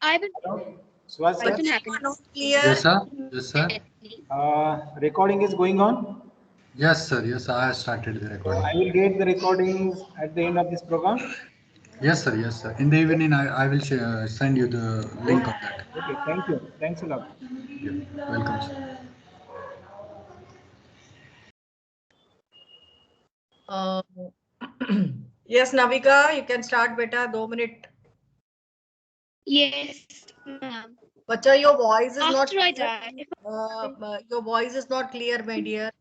I will. Hello? Swaz, I sir? can happen. Not clear. Yes, sir. Yes, sir. Recording is going on. Yes, sir. Yes, I have started the So recording. I will get the recordings at the end of this program. Yes, sir. Yes, sir. In the evening, I will send you the link of that. Okay, thank you. Thanks a lot. Yeah. Welcome, sir. Uh, yes, Navika, you can start, beta. 2 minutes. Yes, ma'am. Bacha, your voice is not After I clear. die, if Your voice is not clear, my dear.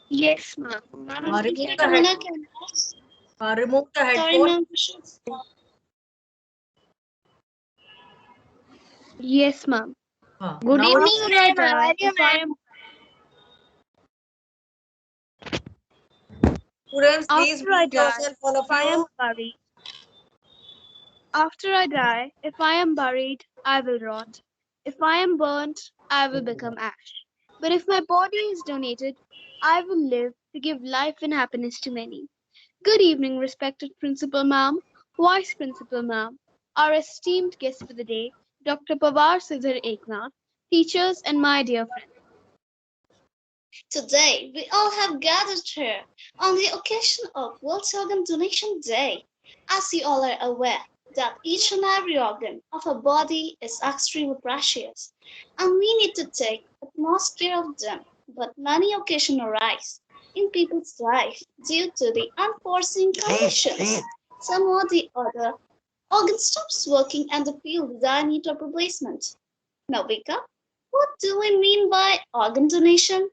yes, ma'am. Remove the head. Remove the Sorry, headphone. ma'am. Yes, ma'am. Good Now evening, after I die, if I am students, please after I mute die, yourself, all of if I am you. buried. After I die, if I am buried, I will rot. If I am burnt, I will become ash. But if my body is donated, I will live to give life and happiness to many. Good evening, respected Principal Ma'am, Vice Principal Ma'am, our esteemed guest for the day, Dr. Pawar Sidhar Eknath, teachers, and my dear friends. Today, we all have gathered here on the occasion of World Organ Donation Day. As you all are aware, that each and every organ of our body is extremely precious, and we need to take utmost care of them. But many occasions arise in people's life due to the unforeseen conditions. Some or the other, organ stops working and the field desire need of replacement. Now, Vika, what do we mean by organ donation?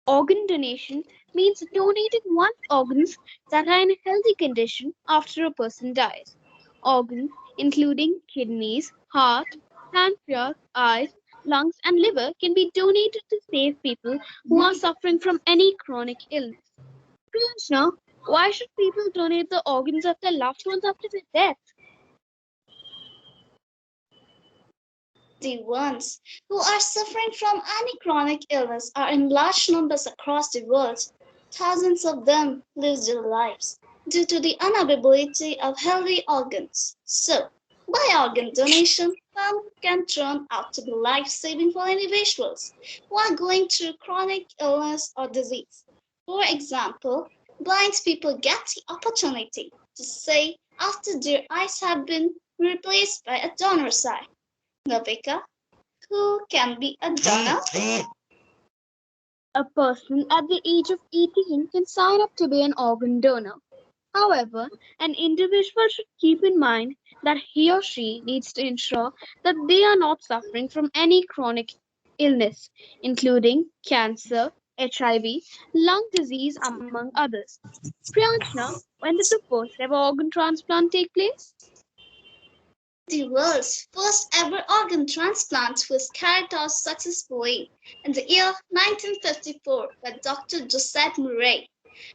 Organ donation means donating one's organs that are in healthy condition after a person dies. Organs including kidneys, heart, pancreas, eyes, lungs, and liver can be donated to save people who are suffering from any chronic illness. Priyanshna, why should people donate the organs of their loved ones after their death? The ones who are suffering from any chronic illness are in large numbers across the world. Thousands of them lose their lives due to the unavailability of healthy organs. So, by organ donation, family can turn out to be life-saving for individuals who are going through chronic illness or disease. For example, blind people get the opportunity to say after their eyes have been replaced by a donor's eye. Navika, who can be a donor? A person at the age of 18 can sign up to be an organ donor. However, an individual should keep in mind that he or she needs to ensure that they are not suffering from any chronic illness, including cancer, HIV, lung disease, among others. Priyanshna, when did the first ever organ transplant take place? The world's first ever organ transplant was carried out successfully in the year 1954 by Dr. Joseph Murray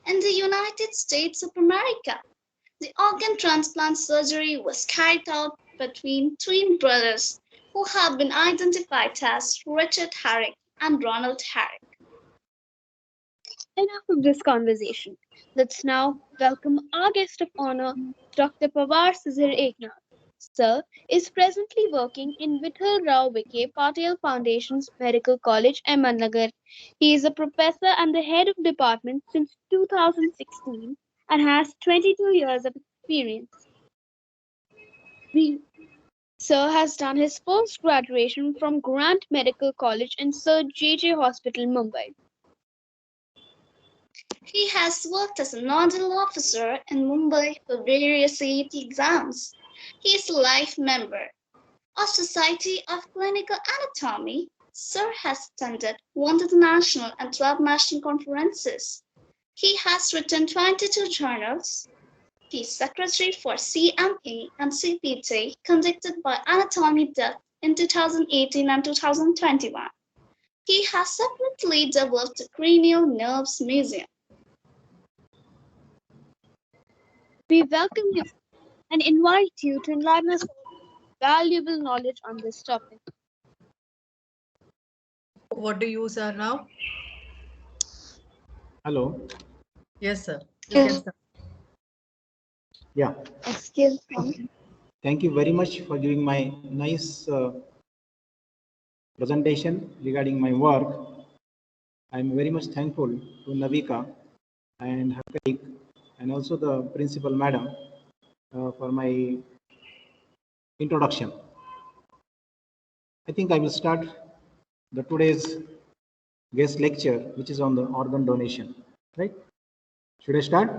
in the United States of America. The organ transplant surgery was carried out between twin brothers who have been identified as Richard Herrick and Ronald Herrick. Enough of this conversation. Let's now welcome our guest of honor, Dr. Pawar Sidhar Eknath. Sir is presently working in Vithal Rao Vikhe Patel Foundation's Medical College, Ahmednagar. He is a professor and the head of department since 2016 and has 22 years of experience. The Sir has done his post graduation from Grant Medical College and Sir J.J. Hospital, Mumbai. He has worked as a nodal officer in Mumbai for various CET exams. He is a life member of Society of Clinical Anatomy. Sir has attended 1 international and 12 national conferences. He has written 22 journals. He is secretary for CME and CPT conducted by Anatomy Death in 2018 and 2021. He has separately developed the Cranial Nerves Museum. We welcome you and invite you to enlighten us with valuable knowledge on this topic. What do you, sir, now? Hello. Yes, sir. You can start. Yeah. Excuse me. Thank you very much for giving my nice presentation regarding my work. I'm very much thankful to Navika and her colleague and also the principal madam for my introduction. I think I will start the today's guest lecture, which is on the organ donation, right? Should I start?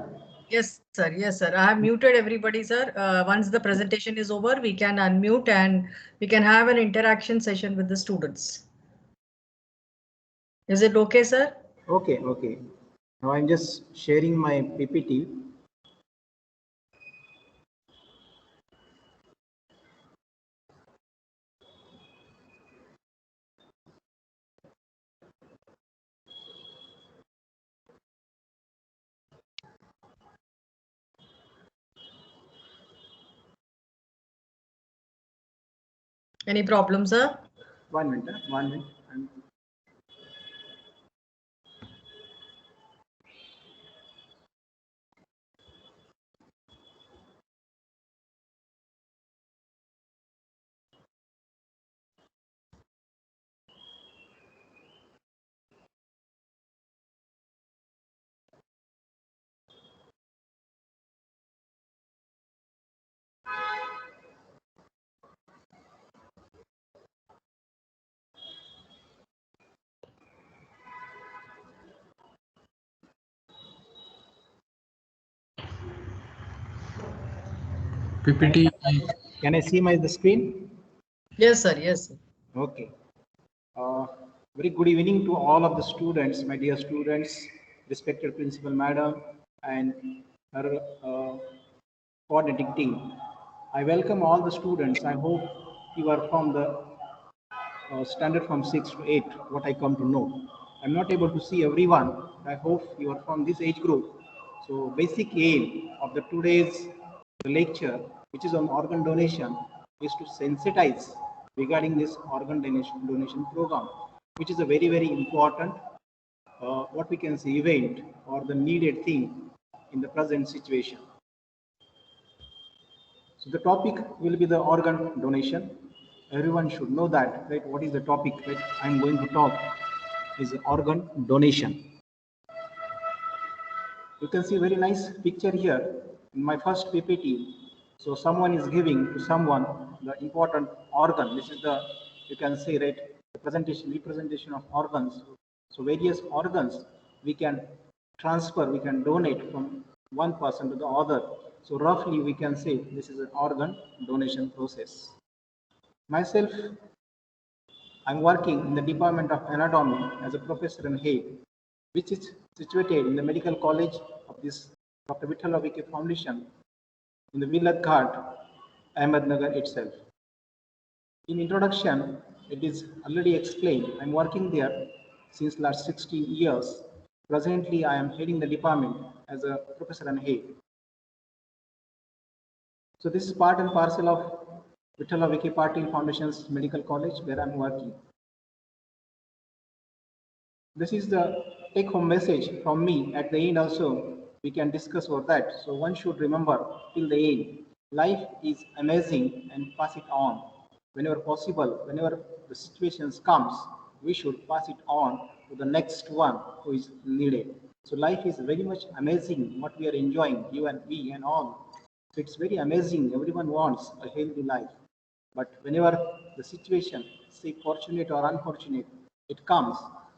Yes, sir. Yes, sir. I have muted everybody, sir. Once the presentation is over, we can unmute and we can have an interaction session with the students. Is it okay, sir? Okay, okay. Now I'm just sharing my PPT. Any problem, sir? 1 minute, 1 minute. PPT. Can I see the screen? Yes, sir. Yes, sir. Okay. Uh, Very good evening to all of the students, my dear students, respected principal madam and her coordinating team. I welcome all the students. I hope you are from the standard from 6 to 8, what I come to know. I'm not able to see everyone. I hope you are from this age group. So basic aim of the today's lecture, which is on organ donation, is to sensitize regarding this organ donation program, which is a very, very important, what we can say, event or the needed thing in the present situation. So the topic will be the organ donation. Everyone should know that, right? What is the topic that I'm going to talk is organ donation. You can see a very nice picture here in my first PPT. So someone is giving to someone the important organ. This is the, you can say, right, the representation of organs. So various organs we can transfer, we can donate from one person to the other. So roughly we can say this is an organ donation process. Myself, I'm working in the Department of Anatomy as a professor and head, which is situated in the Medical College of this Dr. Vithala Vike Foundation in the Villat Ghat, Ahmednagar itself. In introduction, it is already explained. I'm working there since last 16 years. Presently, I am heading the department as a professor and head. So this is part and parcel of Vithala Vike Patil Foundation's Medical College where I'm working. This is the take-home message from me. At the end also, we can discuss over that. So one should remember till the end, life is amazing and pass it on. Whenever possible, whenever the situations comes, we should pass it on to the next one who is needed. So life is very much amazing what we are enjoying, you and we and all. So it's very amazing. Everyone wants a healthy life. But whenever the situation, say fortunate or unfortunate, it comes,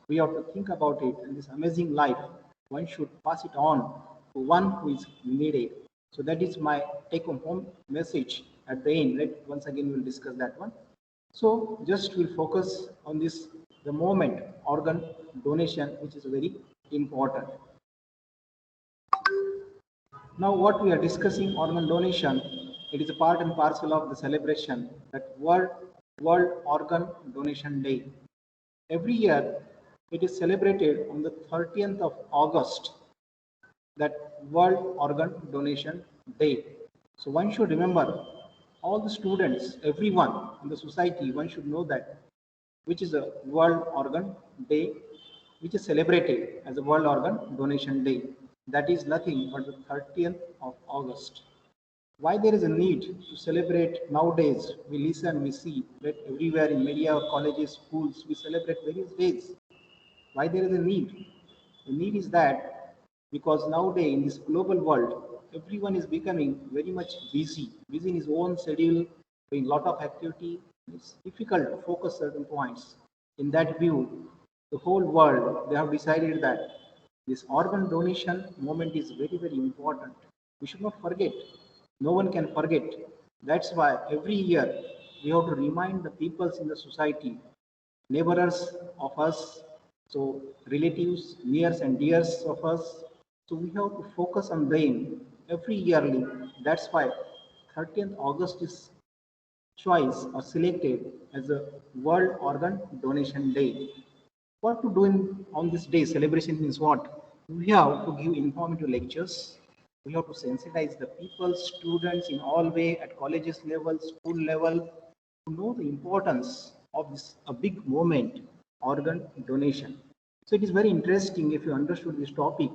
we have to think about it. And this amazing life, one should pass it on to one who is needed. So that is my take-home message at the end. Right? Once again, we'll discuss that one. So just we'll focus on this, the moment organ donation, which is very important. Now what we are discussing organ donation, it is a part and parcel of the celebration that World Organ Donation Day. Every year it is celebrated on the 30th of August, that World Organ Donation Day. So one should remember, all the students, everyone in the society, one should know that which is a World Organ Day, which is celebrated as a World Organ Donation Day. that is nothing but the 30th of August. Why there is a need to celebrate nowadays? We listen, we see that everywhere in media, colleges, schools, we celebrate various days. Why there is a need? The need is that because nowadays in this global world, everyone is becoming very much busy in his own schedule, doing lot of activity. It's difficult to focus certain points. In that view, the whole world they have decided that this organ donation movement is very important. We should not forget. No one can forget. That's why every year we have to remind the peoples in the society, neighbors of us, so relatives, nears and dears of us. So we have to focus on them every yearly. That's why 30th August is choice or selected as a World Organ Donation Day. What to do on this day? Celebration means what? We have to give informative lectures. We have to sensitize the people, students in all way at colleges level, school level, to know the importance of this a big movement, organ donation. So it is very interesting if you understood this topic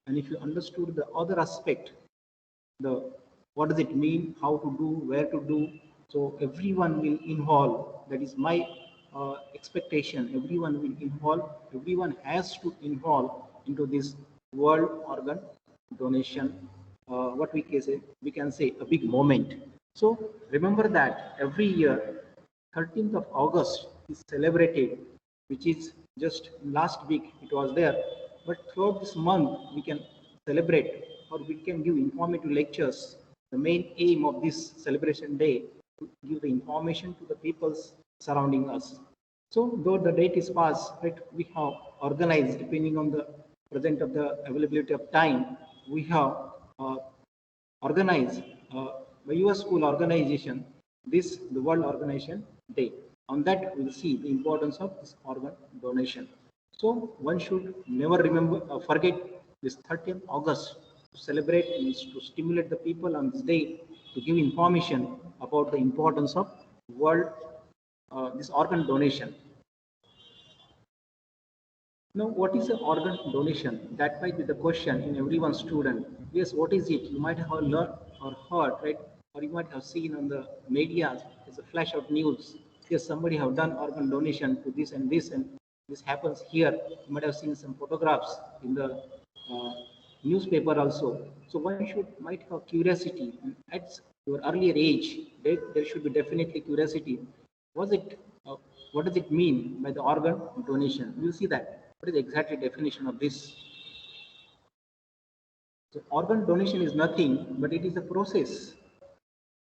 and if you understood the other aspect, the what does it mean, how to do, where to do. So everyone will involve. That is my expectation. Everyone will involve. Everyone has to involve into this world organ donation. What we can say a big moment. So remember that every year, 13th of August is celebrated, which is just last week it was there. But throughout this month, we can celebrate or we can give informative lectures. The main aim of this celebration day to give the information to the peoples surrounding us. So though the date is past, right, we have organized depending on the present of the availability of time, we have uh, organized by your school organization this the World Organization Day. On that, we'll see the importance of this organ donation. So one should never forget this 30th August to celebrate means to stimulate the people on this day to give information about the importance of world this organ donation. Now, what is an organ donation? That might be the question in everyone's student. Yes, what is it? You might have learned or heard, right? Or you might have seen on the media as a flash of news. Yes, somebody have done organ donation to this, and this happens here. You might have seen some photographs in the uh, newspaper also. So one might have curiosity, and at your earlier age, there should be definitely curiosity. Was it? What does it mean by the organ donation? We'll see that. What is the exact definition of this? So organ donation is nothing, but it is a process.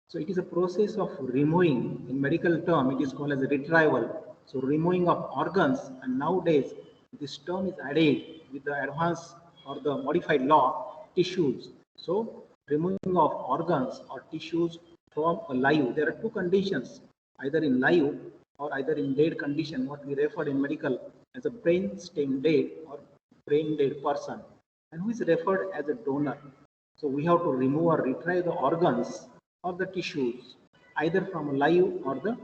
So it is a process of removing, in medical term, it is called as a retrieval. So removing of organs, and nowadays this term is added with the advanced or the modified law, tissues. So removing of organs or tissues from a live. There are two conditions, either in live or either in dead condition, what we refer in medical as a brain stem dead or brain dead person, and who is referred as a donor. So we have to remove or retrieve the organs or the tissues either from a live or the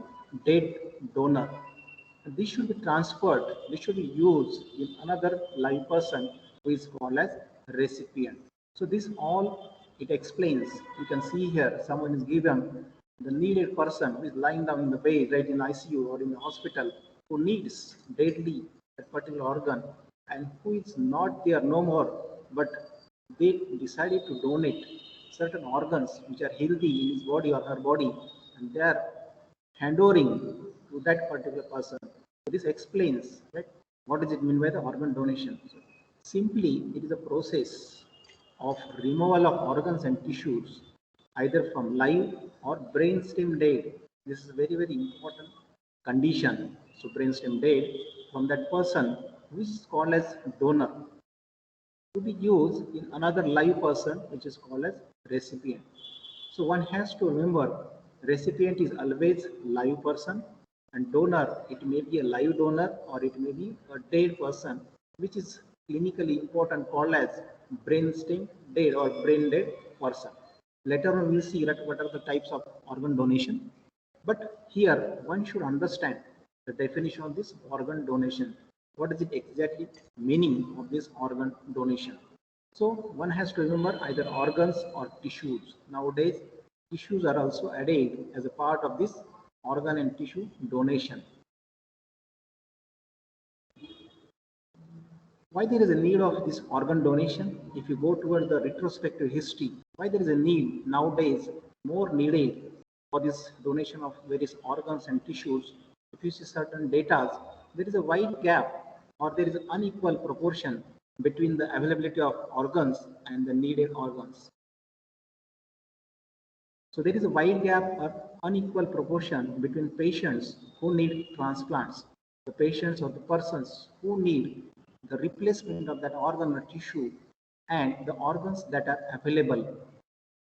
dead donor. And this should be transferred, this should be used in another live person who is called as recipient. So this all it explains. You can see here someone is given the needed person who is lying down in the bed, right in ICU or in the hospital, who needs deadly that particular organ and who is not there no more, but they decided to donate certain organs which are healthy in his body or her body, and they are handovering to that particular person. So this explains, right, what does it mean by the organ donation. So simply, it is a process of removal of organs and tissues, either from live or brainstem dead. This is a very important condition. So brainstem dead from that person, which is called as donor, to be used in another live person, which is called as recipient. So one has to remember recipient is always live person and donor, it may be a live donor or it may be a dead person, which is clinically important called as brainstem dead or brain dead person. Later on we'll see that what are the types of organ donation. But here one should understand the definition of this organ donation. What is it exactly meaning of this organ donation? So one has to remember either organs or tissues. Nowadays, tissues are also added as a part of this organ and tissue donation. Why there is a need of this organ donation? If you go toward the retrospective history, why there is a need nowadays, more needed for this donation of various organs and tissues? If you see certain data, there is a wide gap or there is an unequal proportion between the availability of organs and the needed organs. So there is a wide gap or unequal proportion between patients who need transplants, the patients or the persons who need the replacement of that organ or tissue, and the organs that are available.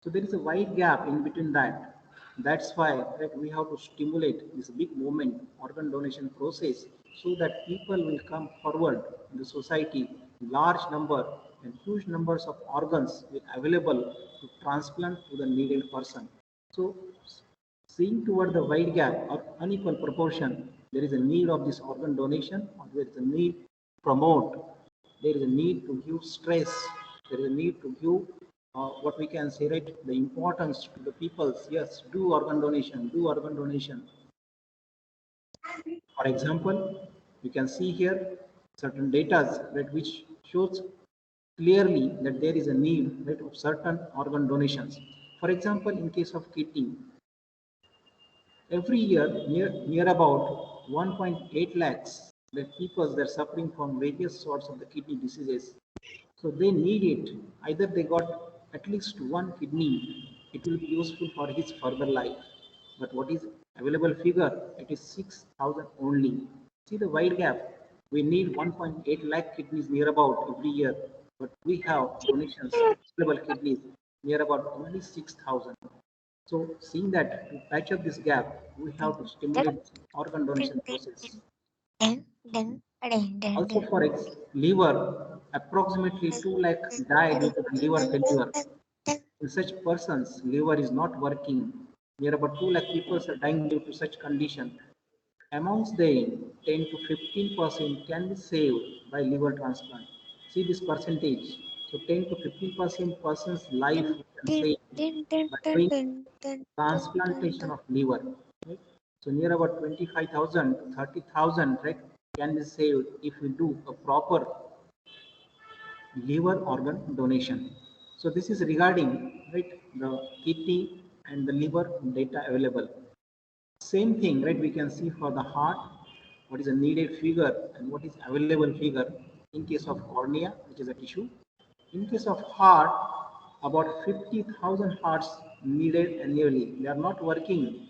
So there is a wide gap in between that. That's why we have to stimulate this big movement, organ donation process, so that people will come forward in the society, large number and huge numbers of organs will available to transplant to the needed person. So seeing toward the wide gap or unequal proportion, there is a need of this organ donation, or there is a need to promote, there is a need to give stress, there is a need to give what we can say, right, the importance to the peoples. Yes, do organ donation, do organ donation. For example, you can see here certain data, right, which shows clearly that there is a need, right, of certain organ donations. For example, in case of kidney, every year near about 1.8 lakhs the people that are suffering from various sorts of the kidney diseases. So they need it. Either they got at least one kidney, it will be useful for his further life. But what is available figure? It is 6,000 only. See the wide gap. We need 1.8 lakh kidneys near about every year, but we have donations, available kidneys near about only 6,000. So seeing that to patch up this gap, we have to stimulate organ donation process. Also for liver, approximately 2 lakh die due to the liver failure. In such persons, liver is not working. Near about 2 lakh people are dying due to such condition. Amongst them, 10 to 15% can be saved by liver transplant. See this percentage. So 10 to 15% person's life we can save by doing transplantation of liver. Right? So near about 25,000 to 30,000, right, can be saved if we do a proper liver organ donation. So this is regarding, right, the kidney and the liver data available. Same thing, right, we can see for the heart, what is a needed figure and what is available figure in case of cornea, which is a tissue. In case of heart, about 50,000 hearts needed annually. They are not working.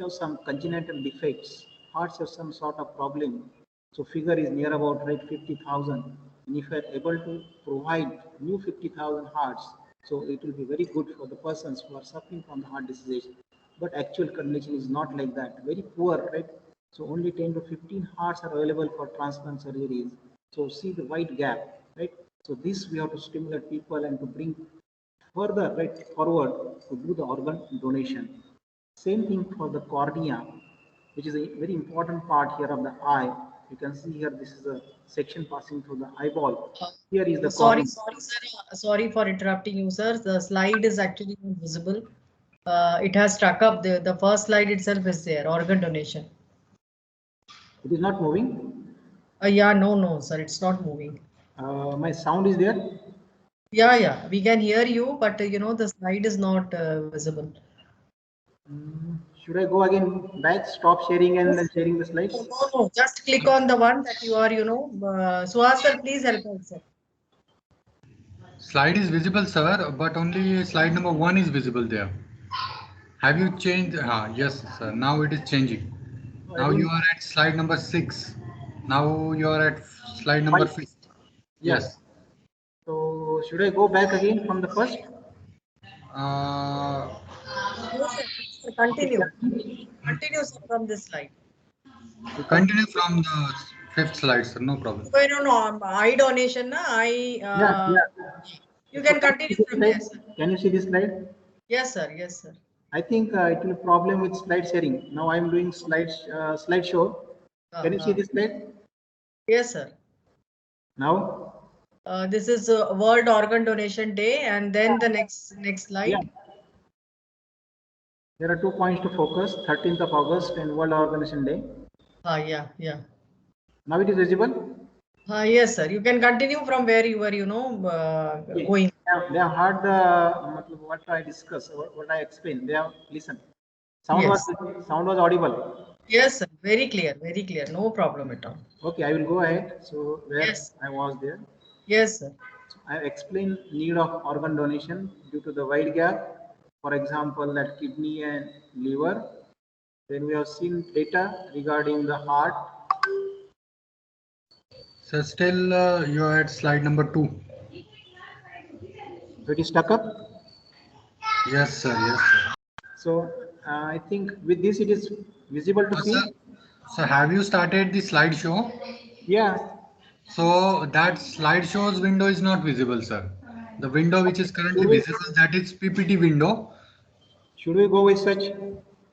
Some congenital defects. Hearts have some sort of problem. So figure is near about, right, 50,000. And if you are able to provide new 50,000 hearts, so it will be very good for the persons who are suffering from the heart disease. But actual condition is not like that. Very poor, right? So only 10 to 15 hearts are available for transplant surgeries. So see the wide gap, right? So this we have to stimulate people and to bring further, right, forward to do the organ donation. Same thing for the cornea, which is a very important part here of the eye. You can see here this is a section passing through the eyeball. Here is the Sorry, cornea. sir. Sorry for interrupting you, sir. The slide is actually not visible. It has stuck up. The first slide itself is there. Organ donation. It is not moving. Yeah, no, sir. It's not moving. My sound is there. Yeah. We can hear you, but the slide is not visible. Should I go again back, stop sharing and then sharing the slides? No. Just click on the one that you are, Suhas sir, please help us, sir. Slide is visible, sir, but only slide number 1 is visible there. Have you changed? Yes, sir. Now it is changing. Now you are at slide number 6. Now you are at slide number 5. Yes. So should I go back again from the first? Uh, No, sir. Continue. Continue, sir, from this slide. Continue from the 5th slide, sir. No problem. No. Eye donation, Yeah. you can So continue from there, sir. Can you see this slide? Yes, sir. I think it will problem with slide sharing. Now I am doing slideshow. Can you see this slide? Yes, sir. Now? This is World Organ Donation Day, and then the next slide. Yeah. There are 2 points to focus: 13th of August and World Organization Day. Yeah. Now it is visible. Yes, sir. You can continue from where you were, Okay. going. They have heard what I discussed, what I explained. They have listened. Sound Yes. was audible. Yes, sir. Very clear. Very clear. No problem at all. Okay, I will go ahead. So where Yes. I was there. Yes, sir. I explained need of organ donation due to the wide gap. For example, that kidney and liver. Then we have seen data regarding the heart. So still you are at slide number 2. So it is stuck up. Yes, sir. Yes, sir. So I think with this it is visible to see. So have you started the slideshow? Yeah. So that slideshow's window is not visible, sir. The window which is currently visible, that is PPT window. Should we go with such?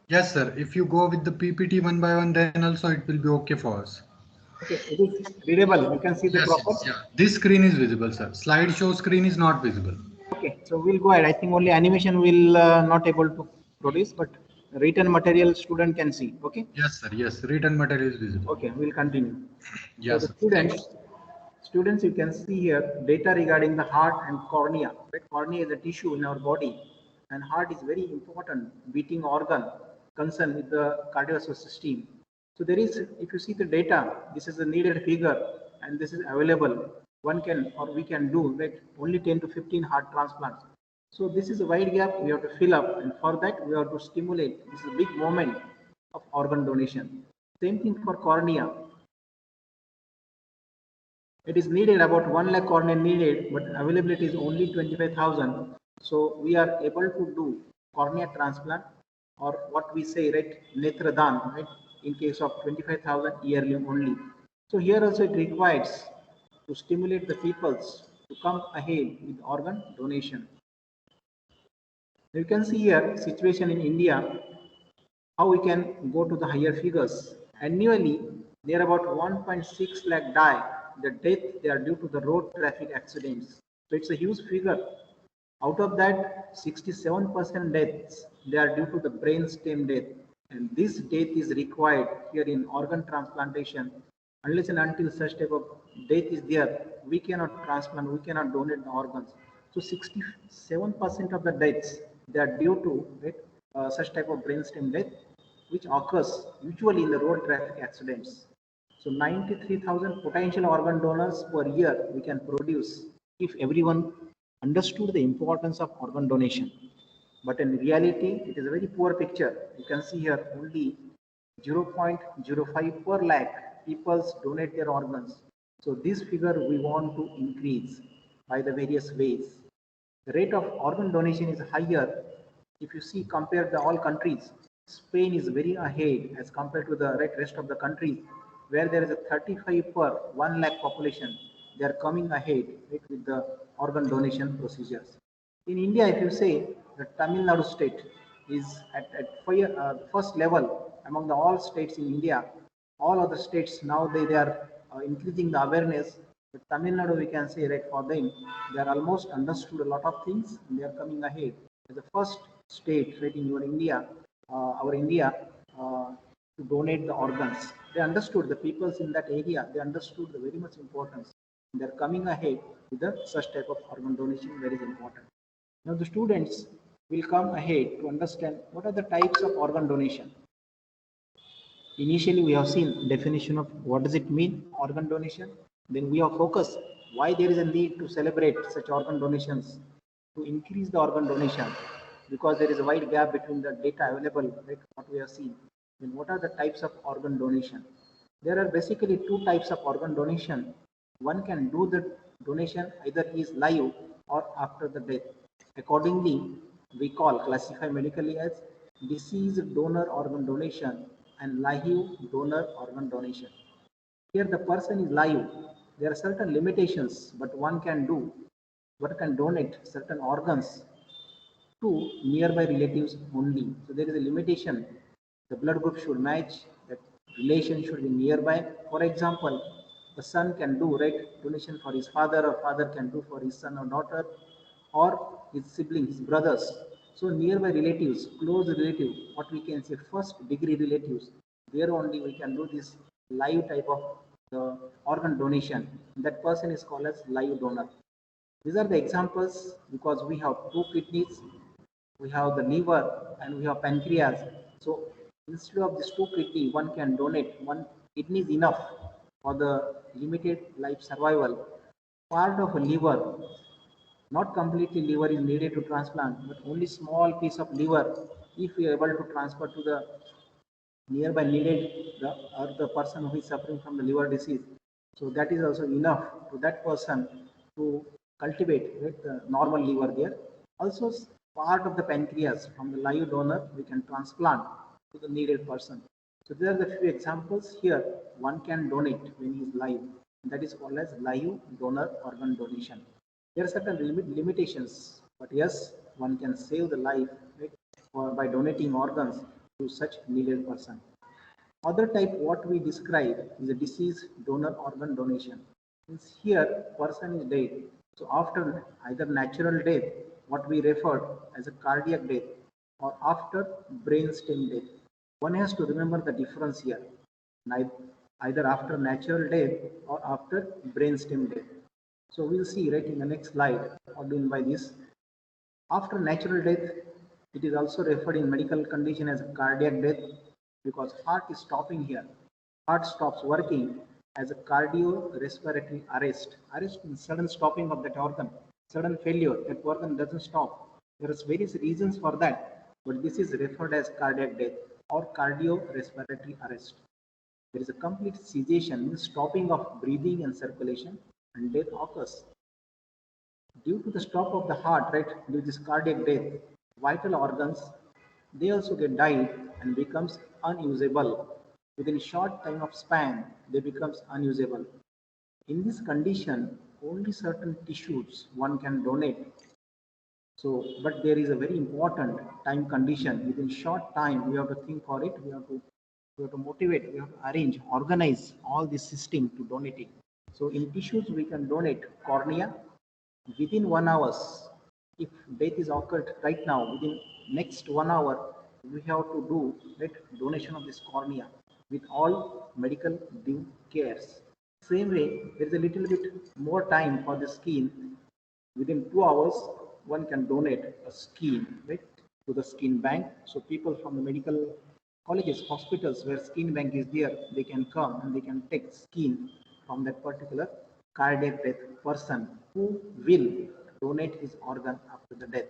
Yes, sir. If you go with the PPT one by one, then also it will be okay for us. Okay, it is readable. You can see the Yes, proper. yes, yeah. This screen is visible, sir. Slideshow screen is not visible. Okay, so we'll go ahead. I think only animation will not able to produce, but written material student can see. Okay. Yes, sir. Yes, written material is visible. Okay, we'll continue. Yes, So sir. the students, you can see here data regarding the heart and cornea. Right? Cornea is a tissue in our body, and heart is very important beating organ concerned with the cardiovascular system. So there is, if you see the data, this is a needed figure, and this is available. One can or we can do like only 10 to 15 heart transplants. So this is a wide gap we have to fill up, and for that we have to stimulate. This is a big moment of organ donation. Same thing for cornea. It is needed about 1 lakh cornea needed, but availability is only 25,000. So we are able to do cornea transplant, or what we say, right, netradan, right, in case of 25,000 yearly only. So here also it requires to stimulate the peoples to come ahead with organ donation. You can see here situation in India, how we can go to the higher figures. Annually, near about 1.6 lakh die. The death they are due to the road traffic accidents. So it's a huge figure. Out of that, 67% deaths they are due to the brain stem death, and this death is required here in organ transplantation. Unless and until such type of death is there, we cannot transplant, we cannot donate the organs. So 67% of the deaths they are due to, right, such type of brain stem death, which occurs usually in the road traffic accidents. So 93,000 potential organ donors per year we can produce if everyone understood the importance of organ donation. But in reality, it is a very poor picture. You can see here only 0.05 per lakh people donate their organs. So this figure we want to increase by the various ways. The rate of organ donation is higher. If you see compare the all countries, Spain is very ahead as compared to the rest of the countries, where there is a 35 per 1 lakh population. They are coming ahead, right, with the organ donation procedures. In India, if you say the Tamil Nadu state is at first level among the all states in India, all other states now they are increasing the awareness. But Tamil Nadu, we can say, right, for them, they are almost understood a lot of things, and they are coming ahead as the first state, right, in our India, to donate the organs. They understood the peoples in that area. They understood the very much importance. They are coming ahead with the such type of organ donation, very important. Now the students will come ahead to understand what are the types of organ donation. Initially, we have seen definition of what does it mean, organ donation. Then we have focused why there is a need to celebrate such organ donations, to increase the organ donation, because there is a wide gap between the data available, like what we have seen. Then what are the types of organ donation? There are basically two types of organ donation. One can do the donation either he is live or after the death. Accordingly, we classify medically as deceased donor organ donation and live donor organ donation. Here the person is live. There are certain limitations, but one can donate certain organs to nearby relatives only. So there is a limitation. The blood group should match, that relation should be nearby. For example, the son can do, right? Donation for his father, or father can do for his son or daughter, or his siblings, brothers. So nearby relatives, close relative, what we can say first degree relatives, there only we can do this live type of the organ donation. That person is called as live donor. These are the examples because we have two kidneys, we have the liver, and we have pancreas. So instead of this two kidney, one can donate. One kidney is enough for the limited life survival. Part of a liver, not completely liver is needed to transplant, but only small piece of liver, if we are able to transfer to the nearby needed the or the person who is suffering from the liver disease, so that is also enough to that person to cultivate, right, the normal liver there. Also part of the pancreas from the live donor we can transplant to the needed person. So there are the few examples here one can donate when he is live. That is called as live donor organ donation. There are certain limitations, but yes, one can save the life, right, by donating organs to such needed person. Other type what we describe is a disease donor organ donation. Means here person is dead. So after either natural death, what we referred as a cardiac death, or after brain stem death. One has to remember the difference here. Either after natural death or after brain stem death. So we'll see right in the next slide what do you mean by this. After natural death, it is also referred in medical condition as cardiac death because heart is stopping here. Heart stops working as a cardiorespiratory arrest. Arrest means sudden stopping of that organ, sudden failure. That organ doesn't stop. There is various reasons for that, but this is referred as cardiac death or cardiorespiratory arrest. There is a complete cessation, means stopping of breathing and circulation, and death occurs. Due to the stop of the heart, right, due to this cardiac death, vital organs, they also get died and becomes unusable. Within short time of span, they becomes unusable. In this condition, only certain tissues one can donate. So, but there is a very important time condition. Within short time, we have to think for it. We have to motivate. We have to arrange, organize all this system to donate it. So, in tissues, we can donate cornea within 1 hour. If death is occurred right now, within next 1 hour, we have to do right, donation of this cornea with all medical due cares. Same way, there is a little bit more time for the skin. Within 2 hours, one can donate a skin, right, to the skin bank. So people from the medical colleges, hospitals where skin bank is there, they can come and they can take skin from that particular cardiac death person who will donate his organ after the death.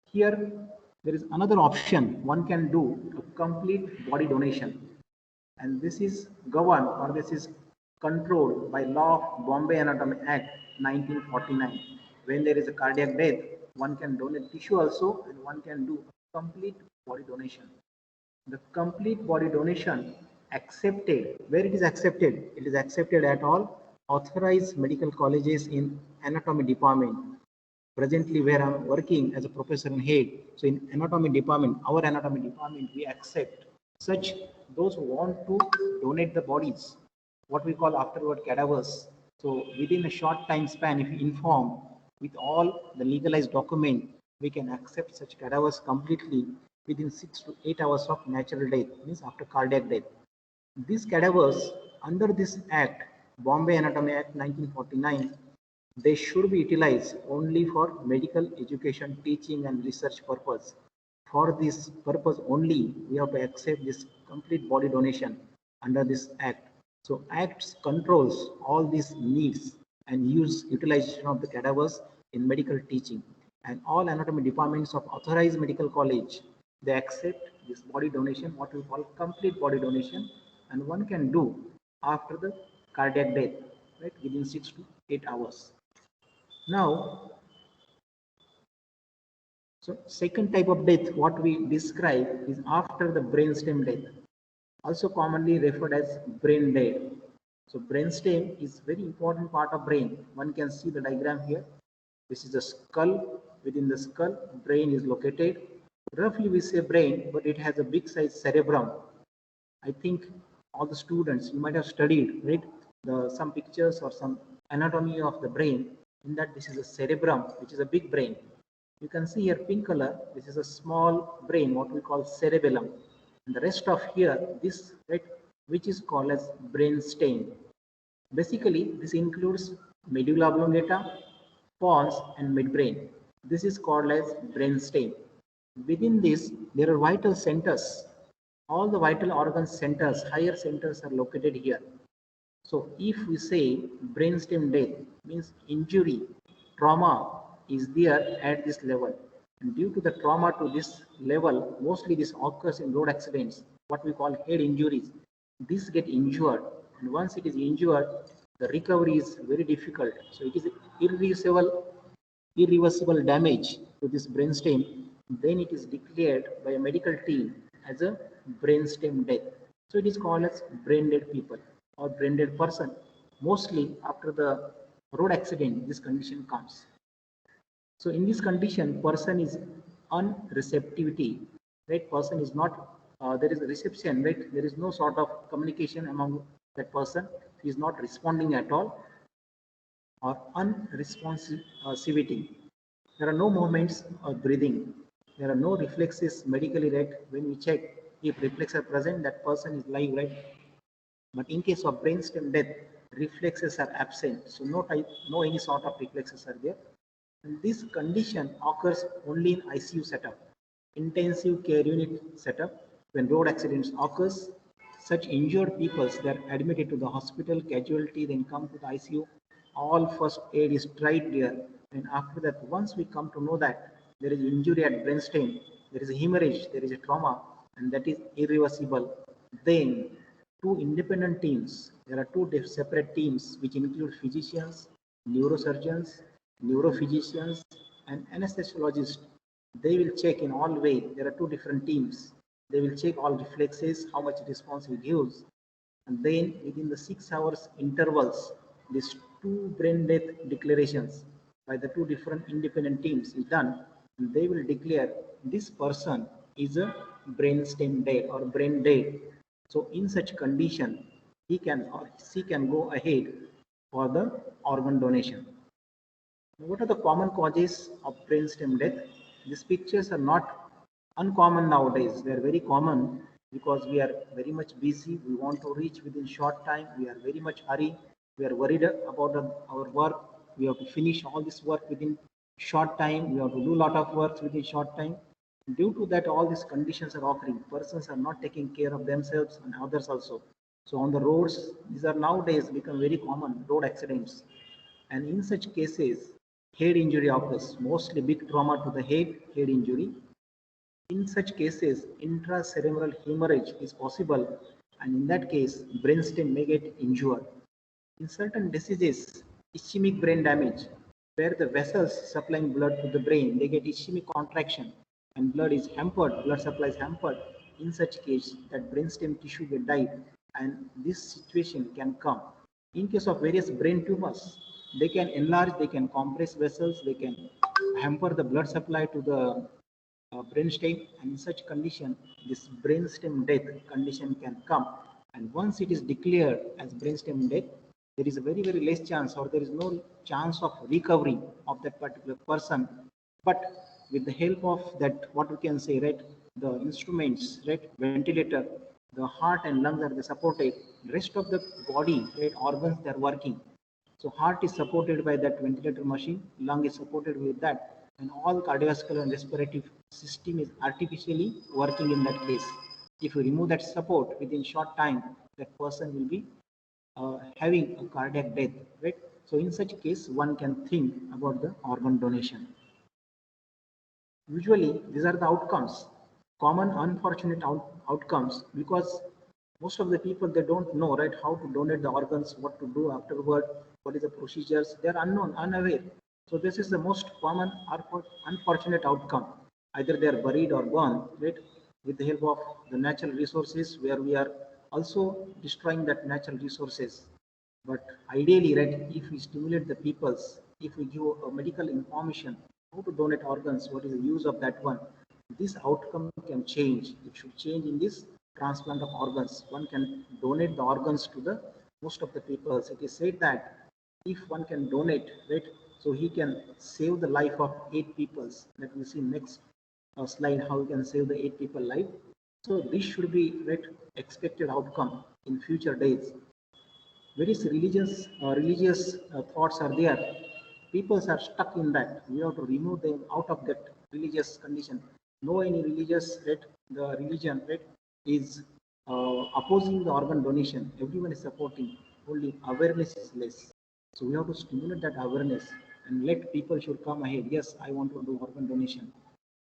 Here, there is another option. One can do a complete body donation. And this is governed or this is controlled by law of Bombay Anatomy Act 1949. When there is a cardiac death, one can donate tissue also and one can do a complete body donation. The complete body donation accepted, where it is accepted? It is accepted at all authorized medical colleges in anatomy department. Presently where I'm working as a professor and head, so in anatomy department, our anatomy department, we accept such those who want to donate the bodies, what we call afterward cadavers. So within a short time span, if you inform with all the legalized document, we can accept such cadavers completely within 6 to 8 hours of natural death, means after cardiac death. These cadavers under this act, Bombay Anatomy Act 1949, they should be utilized only for medical education, teaching and research purpose. For this purpose only, we have to accept this complete body donation under this act. So acts controls all these needs and use utilization of the cadavers in medical teaching. And all anatomy departments of authorized medical college, they accept this body donation, what we call complete body donation, and one can do after the cardiac death, right, within 6 to 8 hours. Now, so second type of death, what we describe is after the brainstem death, also commonly referred as brain dead. So brainstem is very important part of brain. One can see the diagram here. This is the skull. Within the skull, brain is located. Roughly we say brain, but it has a big size cerebrum. I think all the students, you might have studied, right? Some pictures or some anatomy of the brain. In that, this is a cerebrum, which is a big brain. You can see here pink color. This is a small brain, what we call cerebellum. And the rest of here, this, right, which is called as brain stem. Basically, this includes medulla oblongata, pons, and midbrain. This is called as brainstem. Within this, there are vital centers. All the vital organ centers, higher centers are located here. So if we say brainstem death, means injury, trauma is there at this level. And due to the trauma to this level, mostly this occurs in road accidents, what we call head injuries. This get injured, and once it is injured, the recovery is very difficult. So it is irreversible damage to this brainstem. Then it is declared by a medical team as a brainstem death. So it is called as brain dead people or brain dead person. Mostly after the road accident, this condition comes. So in this condition, person is unreceptivity, right? Person is not, there is a reception, right? There is no sort of communication among that person. He is not responding at all, or unresponsivity. There are no movements or breathing. There are no reflexes medically, right? When we check if reflexes are present, that person is live, right? But in case of brainstem death, reflexes are absent. So no any sort of reflexes are there. And this condition occurs only in ICU setup, intensive care unit setup. When road accidents occurs, such injured people, they are admitted to the hospital, casualty, then come to the ICU. All first aid is tried there. And after that, once we come to know that there is injury at brainstem, there is a hemorrhage, there is a trauma, and that is irreversible, then two independent teams. There are two separate teams which include physicians, neurosurgeons, neurophysicians, and anesthesiologists. They will check in all way. There are two different teams. They will check all reflexes, how much response he gives, and then within the 6 hours intervals, these two brain death declarations by the two different independent teams is done, and they will declare this person is a brainstem dead or brain dead. So in such condition, he can or she can go ahead for the organ donation. What are the common causes of brainstem death? These pictures are not uncommon nowadays. They are very common because we are very much busy. We want to reach within short time. We are very much hurry. We are worried about our work. We have to finish all this work within short time. We have to do a lot of work within short time. Due to that, all these conditions are occurring. Persons are not taking care of themselves and others also. So on the roads, these are nowadays become very common road accidents. And in such cases, head injury occurs, mostly big trauma to the head injury. In such cases, intracerebral hemorrhage is possible, and in that case, brainstem may get injured. In certain diseases, ischemic brain damage, where the vessels supplying blood to the brain, they get ischemic contraction, and blood is hampered, blood supply is hampered. In such case, that brainstem tissue get died, and this situation can come. In case of various brain tumors, they can enlarge, they can compress vessels, they can hamper the blood supply to the brainstem, and in such condition, this brainstem death condition can come. And once it is declared as brainstem death, there is a very, very less chance or there is no chance of recovery of that particular person. But with the help of that, what we can say, right, the instruments, right, ventilator, the heart and lungs are the supported, rest of the body, right, organs, they are working. So heart is supported by that ventilator machine, lung is supported with that, and all cardiovascular and respiratory system is artificially working in that case. If you remove that support within short time, that person will be having a cardiac death, right? So in such case, one can think about the organ donation. Usually, these are the outcomes, common unfortunate outcomes, because most of the people, they don't know, right, how to donate the organs, what to do afterward, what is the procedures. They are unknown, unaware. So this is the most common unfortunate outcome. Either they are buried or gone, right, with the help of the natural resources, where we are also destroying that natural resources. But ideally, right, if we stimulate the peoples, if we give a medical information, how to donate organs, what is the use of that one, This outcome can change. It should change in this transplant of organs. One can donate the organs to the most of the people. It is said that if one can donate, right, so he can save the life of 8 people. Let me see next slide how you can save the 8 people life. So this should be, right, expected outcome in future days. Various religious thoughts are there. People are stuck in that. We have to remove them out of that religious condition. No any religious, right, the religion, right, is opposing the organ donation. Everyone is supporting. Only awareness is less. So we have to stimulate that awareness and let people should come ahead. Yes, I want to do organ donation.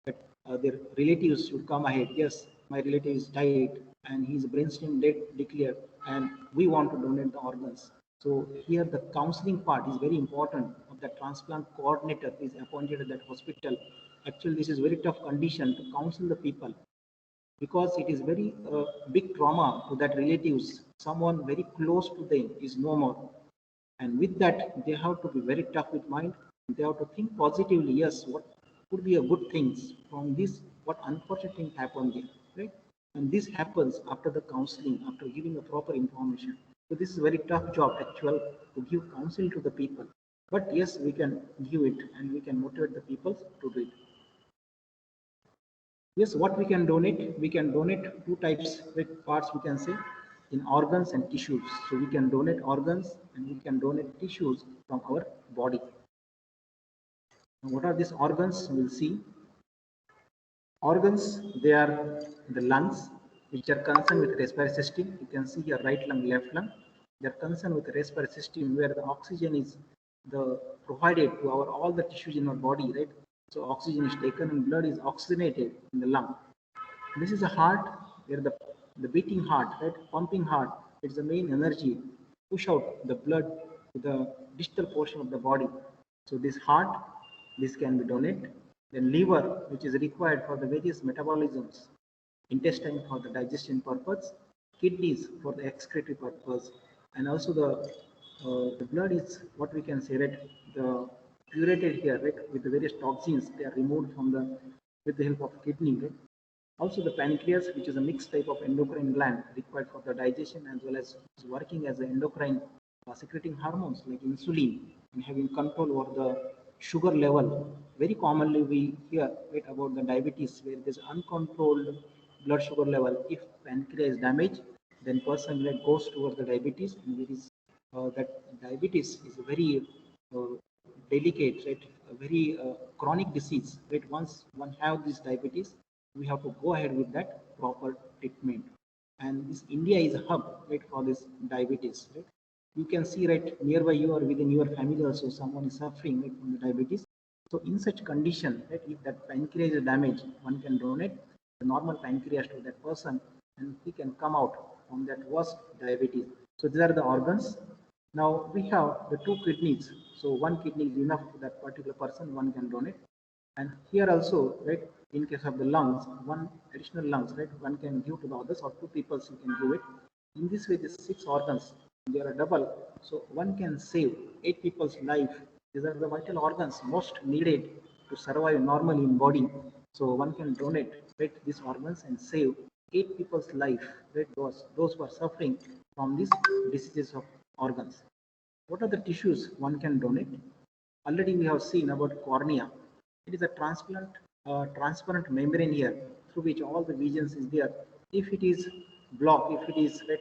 But their relatives should come ahead. Yes, my relative is died and his brainstem dead declared, and we want to donate the organs. So here the counseling part is very important. Of the transplant coordinator is appointed at that hospital. Actually, this is very tough condition to counsel the people because it is very big trauma to that relatives. Someone very close to them is no more, and with that they have to be very tough with mind. They have to think positively. Yes, what could be a good things from this, what unfortunate thing happened there, right? And this happens after the counseling, after giving a proper information. So this is a very tough job actual, to give counsel to the people. But yes, we can give it and we can motivate the people to do it. Yes, what we can donate? We can donate two types with parts, we can say, in organs and tissues. So we can donate organs and we can donate tissues from our body. Now, what are these organs? We'll see. Organs, they are the lungs, which are concerned with respiratory system. You can see here right lung, left lung. They are concerned with the respiratory system where the oxygen is provided to our all the tissues in our body, right? So oxygen is taken and blood is oxygenated in the lung. This is a heart where the beating heart, right, pumping heart, it's the main energy, push out the blood to the distal portion of the body. So this heart, this can be donated. Then liver, which is required for the various metabolisms, intestine for the digestion purpose, kidneys for the excretory purpose, and also the blood is what we can say, right, the purated here, right, with the various toxins, they are removed from the with the help of kidney, right? Also the pancreas, which is a mixed type of endocrine gland required for the digestion as well as working as an endocrine secreting hormones like insulin and having control over the sugar level. Very commonly we hear, right, about the diabetes where there's uncontrolled blood sugar level. If pancreas is damaged, then person goes towards the diabetes, and there is that diabetes is a very uh, delicate, right, a very chronic disease, right? Once one have this diabetes, we have to go ahead with that proper treatment. And this India is a hub, right, for this diabetes, right? You can see right nearby you or within your family also someone is suffering, right, from the diabetes. So in such condition, right, if that pancreas is damaged, one can donate the normal pancreas to that person and he can come out from that worst diabetes. So these are the organs. Now we have the two kidneys. So one kidney is enough for that particular person, one can donate. And here also, right, in case of the lungs, one additional lungs, right, one can give to the others or two people you can give it. In this way, these 6 organs, they are double. So one can save 8 people's life. These are the vital organs most needed to survive normally in body. So one can donate, right, these organs and save 8 people's life, right, those who are suffering from these diseases of organs. What are the tissues one can donate? Already we have seen about cornea. It is a transparent membrane here through which all the visions is there. If it is blocked, if it is red,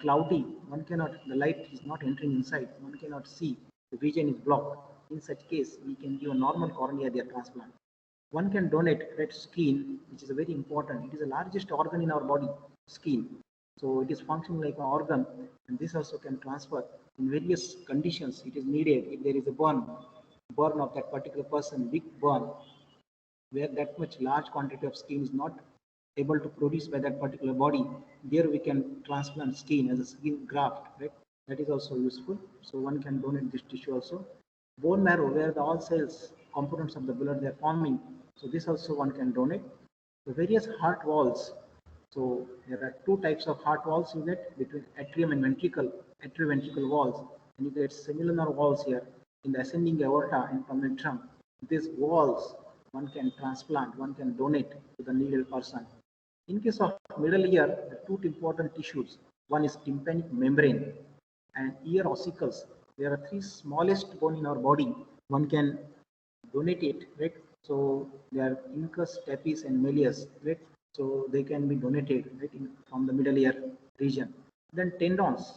cloudy, one cannot, the light is not entering inside, one cannot see, the vision is blocked. In such case, we can give a normal cornea there transplant. One can donate red skin, which is a very important. It is the largest organ in our body, skin. So it is functioning like an organ, and this also can transfer in various conditions. It is needed if there is a burn of that particular person, big burn, where that much large quantity of skin is not able to produce by that particular body. There we can transplant skin as a skin graft, right? That is also useful. So one can donate this tissue also. Bone marrow, where the all cells, components of the blood, they are forming. So this also one can donate. The various heart walls. So there are two types of heart walls you get between atrium and ventricle, atrioventricle walls, and you get similar walls here in the ascending aorta and pulmonary trunk. These walls one can transplant, one can donate to the needed person. In case of middle ear, the two important tissues, one is tympanic membrane and ear ossicles. There are three smallest bone in our body. One can donate it, right? So they are incus, stapes, and malleus, right? So they can be donated, right, from the middle ear region. Then tendons.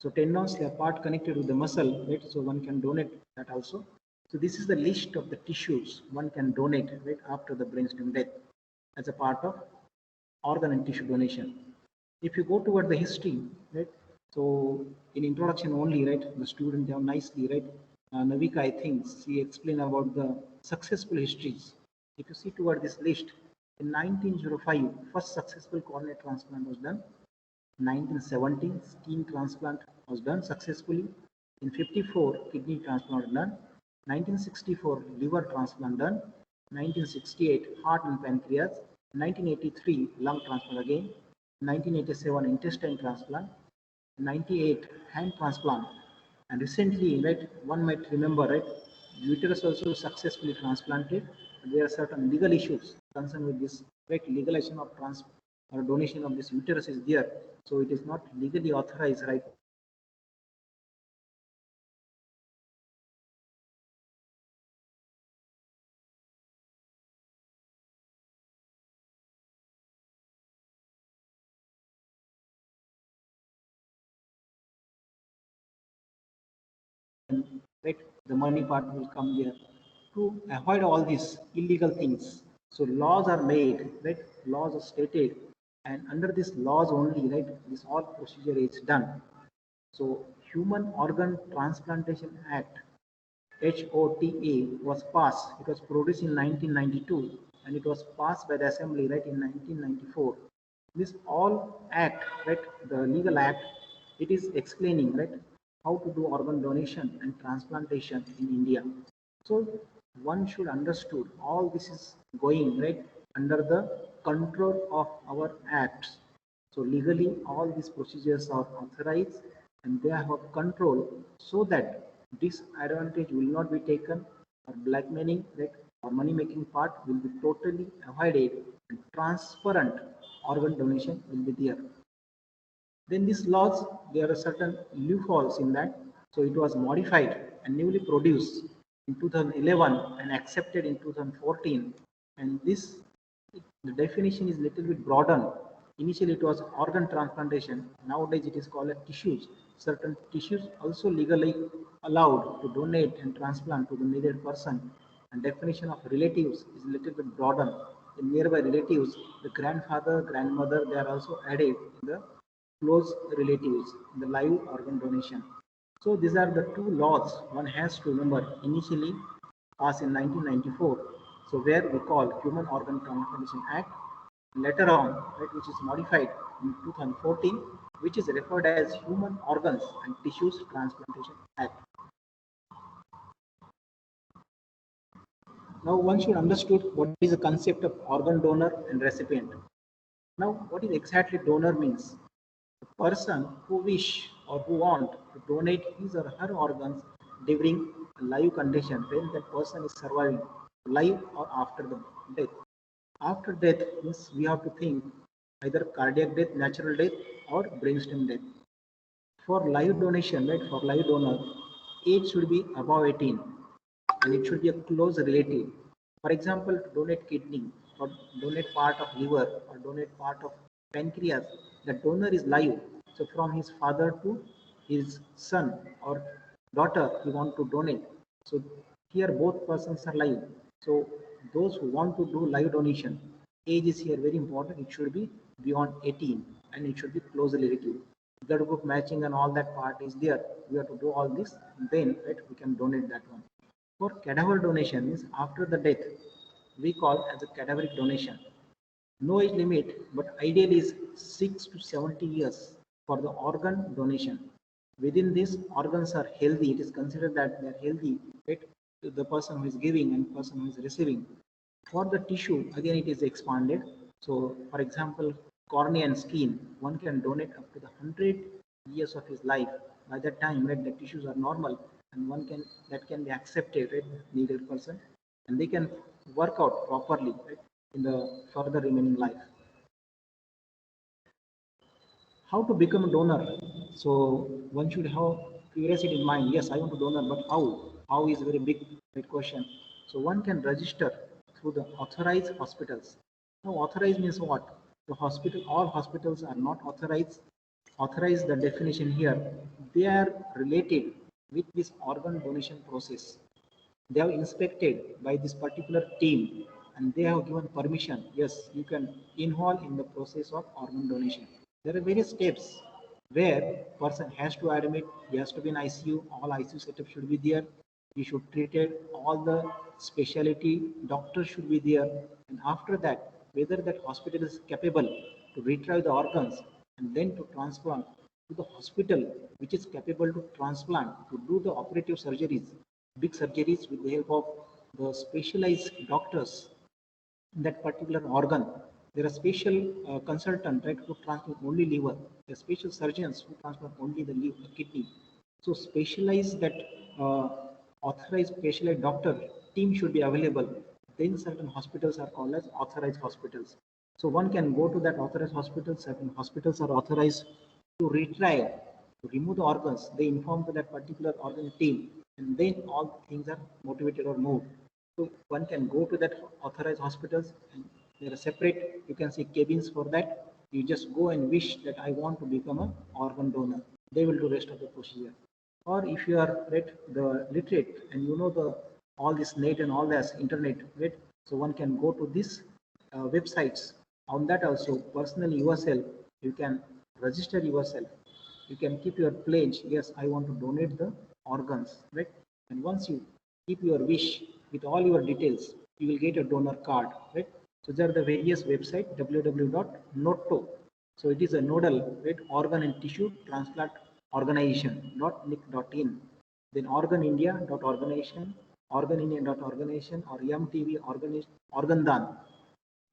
So tendons, they are part connected with the muscle, right? So one can donate that also. So this is the list of the tissues one can donate, right, after the brainstem death as a part of organ and tissue donation. If you go toward the history, right? So in introduction only, right, the student have nicely, right? Navika, I think, she explained about the successful histories. If you see toward this list, in 1905, first successful cornea transplant was done. 1970, skin transplant was done successfully. In 54, kidney transplant was done. 1964, liver transplant done. 1968, heart and pancreas. 1983, lung transplant again. 1987, intestine transplant. 98, hand transplant. And recently, right, one might remember, right, uterus also successfully transplanted. But there are certain legal issues concerned with this, right, legalization of or donation of this uterus is there. So it is not legally authorized right. Right, the money part will come there. To avoid all these illegal things, so laws are made, right, laws are stated, and under these laws only, right, this all procedure is done. So Human Organ Transplantation Act, HOTA, was passed. It was produced in 1992 and it was passed by the assembly, right, in 1994. This all act, right, the legal act, it is explaining, right, how to do organ donation and transplantation in India. So one should understood all this is going, right, under the control of our acts. So legally all these procedures are authorized and they have a control so that disadvantage will not be taken, or blackmailing, right, or money making part will be totally avoided, and transparent organ donation will be there. Then these laws, there are certain loopholes in that. So it was modified and newly produced in 2011 and accepted in 2014. And this, the definition is little bit broadened. Initially it was organ transplantation. Nowadays it is called tissues. Certain tissues also legally allowed to donate and transplant to the needed person. And definition of relatives is a little bit broadened. The nearby relatives, the grandfather, grandmother, they are also added in the close relatives in the live organ donation. So these are the two laws one has to remember. Initially passed in 1994, so where we call Human Organ Transplantation Act. Later on, right, which is modified in 2014, which is referred as Human Organs and Tissues Transplantation Act. Now one should understood what is the concept of organ donor and recipient. Now what is exactly donor means? The person who wish or who want to donate his or her organs during a live condition when that person is surviving, live or after the death. After death means we have to think either cardiac death, natural death, or brainstem death. For live donation, right, for live donor, age should be above 18 and it should be a close relative. For example, to donate kidney or donate part of liver or donate part of pancreas, the donor is live. So from his father to his son or daughter, he want to donate. So here both persons are live. So those who want to do live donation, age is here very important. It should be beyond 18 and it should be close relative. Blood group matching and all that part is there. We have to do all this, then right, we can donate that one. For cadaver donation means after the death, we call as a cadaveric donation. No age limit, but ideal is 6 to 70 years for the organ donation. Within this, organs are healthy. It is considered that they are healthy, right, to the person who is giving and person who is receiving. For the tissue, again it is expanded. So, for example, cornea and skin, one can donate up to the 100 years of his life. By that time, right, the tissues are normal, and one can that can be accepted, right, needed person, and they can work out properly, right, in the further remaining life. How to become a donor? So one should have curiosity in mind. Yes, I want to donor, but how? How is a very big question. So one can register through the authorized hospitals. Now authorized means what? The hospital, all hospitals are not authorized. Authorized, the definition here, they are related with this organ donation process. They have inspected by this particular team and they have given permission. Yes, you can involve in the process of organ donation. There are various steps where person has to admit, he has to be in ICU, all ICU setup should be there, he should treat it, all the specialty doctors should be there, and after that whether that hospital is capable to retrieve the organs and then to transplant to the hospital which is capable to transplant, to do the operative surgeries, big surgeries with the help of the specialized doctors in that particular organ. There are special consultants, right, who transplant only liver. There are special surgeons who transplant only the liver, kidney. So specialized that uh, authorized specialized doctor team should be available. Then certain hospitals are called as authorized hospitals. So one can go to that authorized hospital. Certain hospitals are authorized to retrieve, to remove the organs. They inform to that particular organ team, and then all things are motivated or moved. So one can go to that authorized hospitals, and there are separate, you can see cabins for that. You just go and wish that I want to become an organ donor. They will do rest of the procedure. Or if you are the literate and you know the all this net and all this internet, right? So one can go to this websites. On that also, personally yourself, you can register yourself. You can keep your pledge. Yes, I want to donate the organs, right? And once you keep your wish with all your details, you will get a donor card, right? So there are the various website www.notto. So it is a nodal, right, organ and tissue transplant organization .nic.in. Then organindia.organization, organindia.organization, or MTV organdan.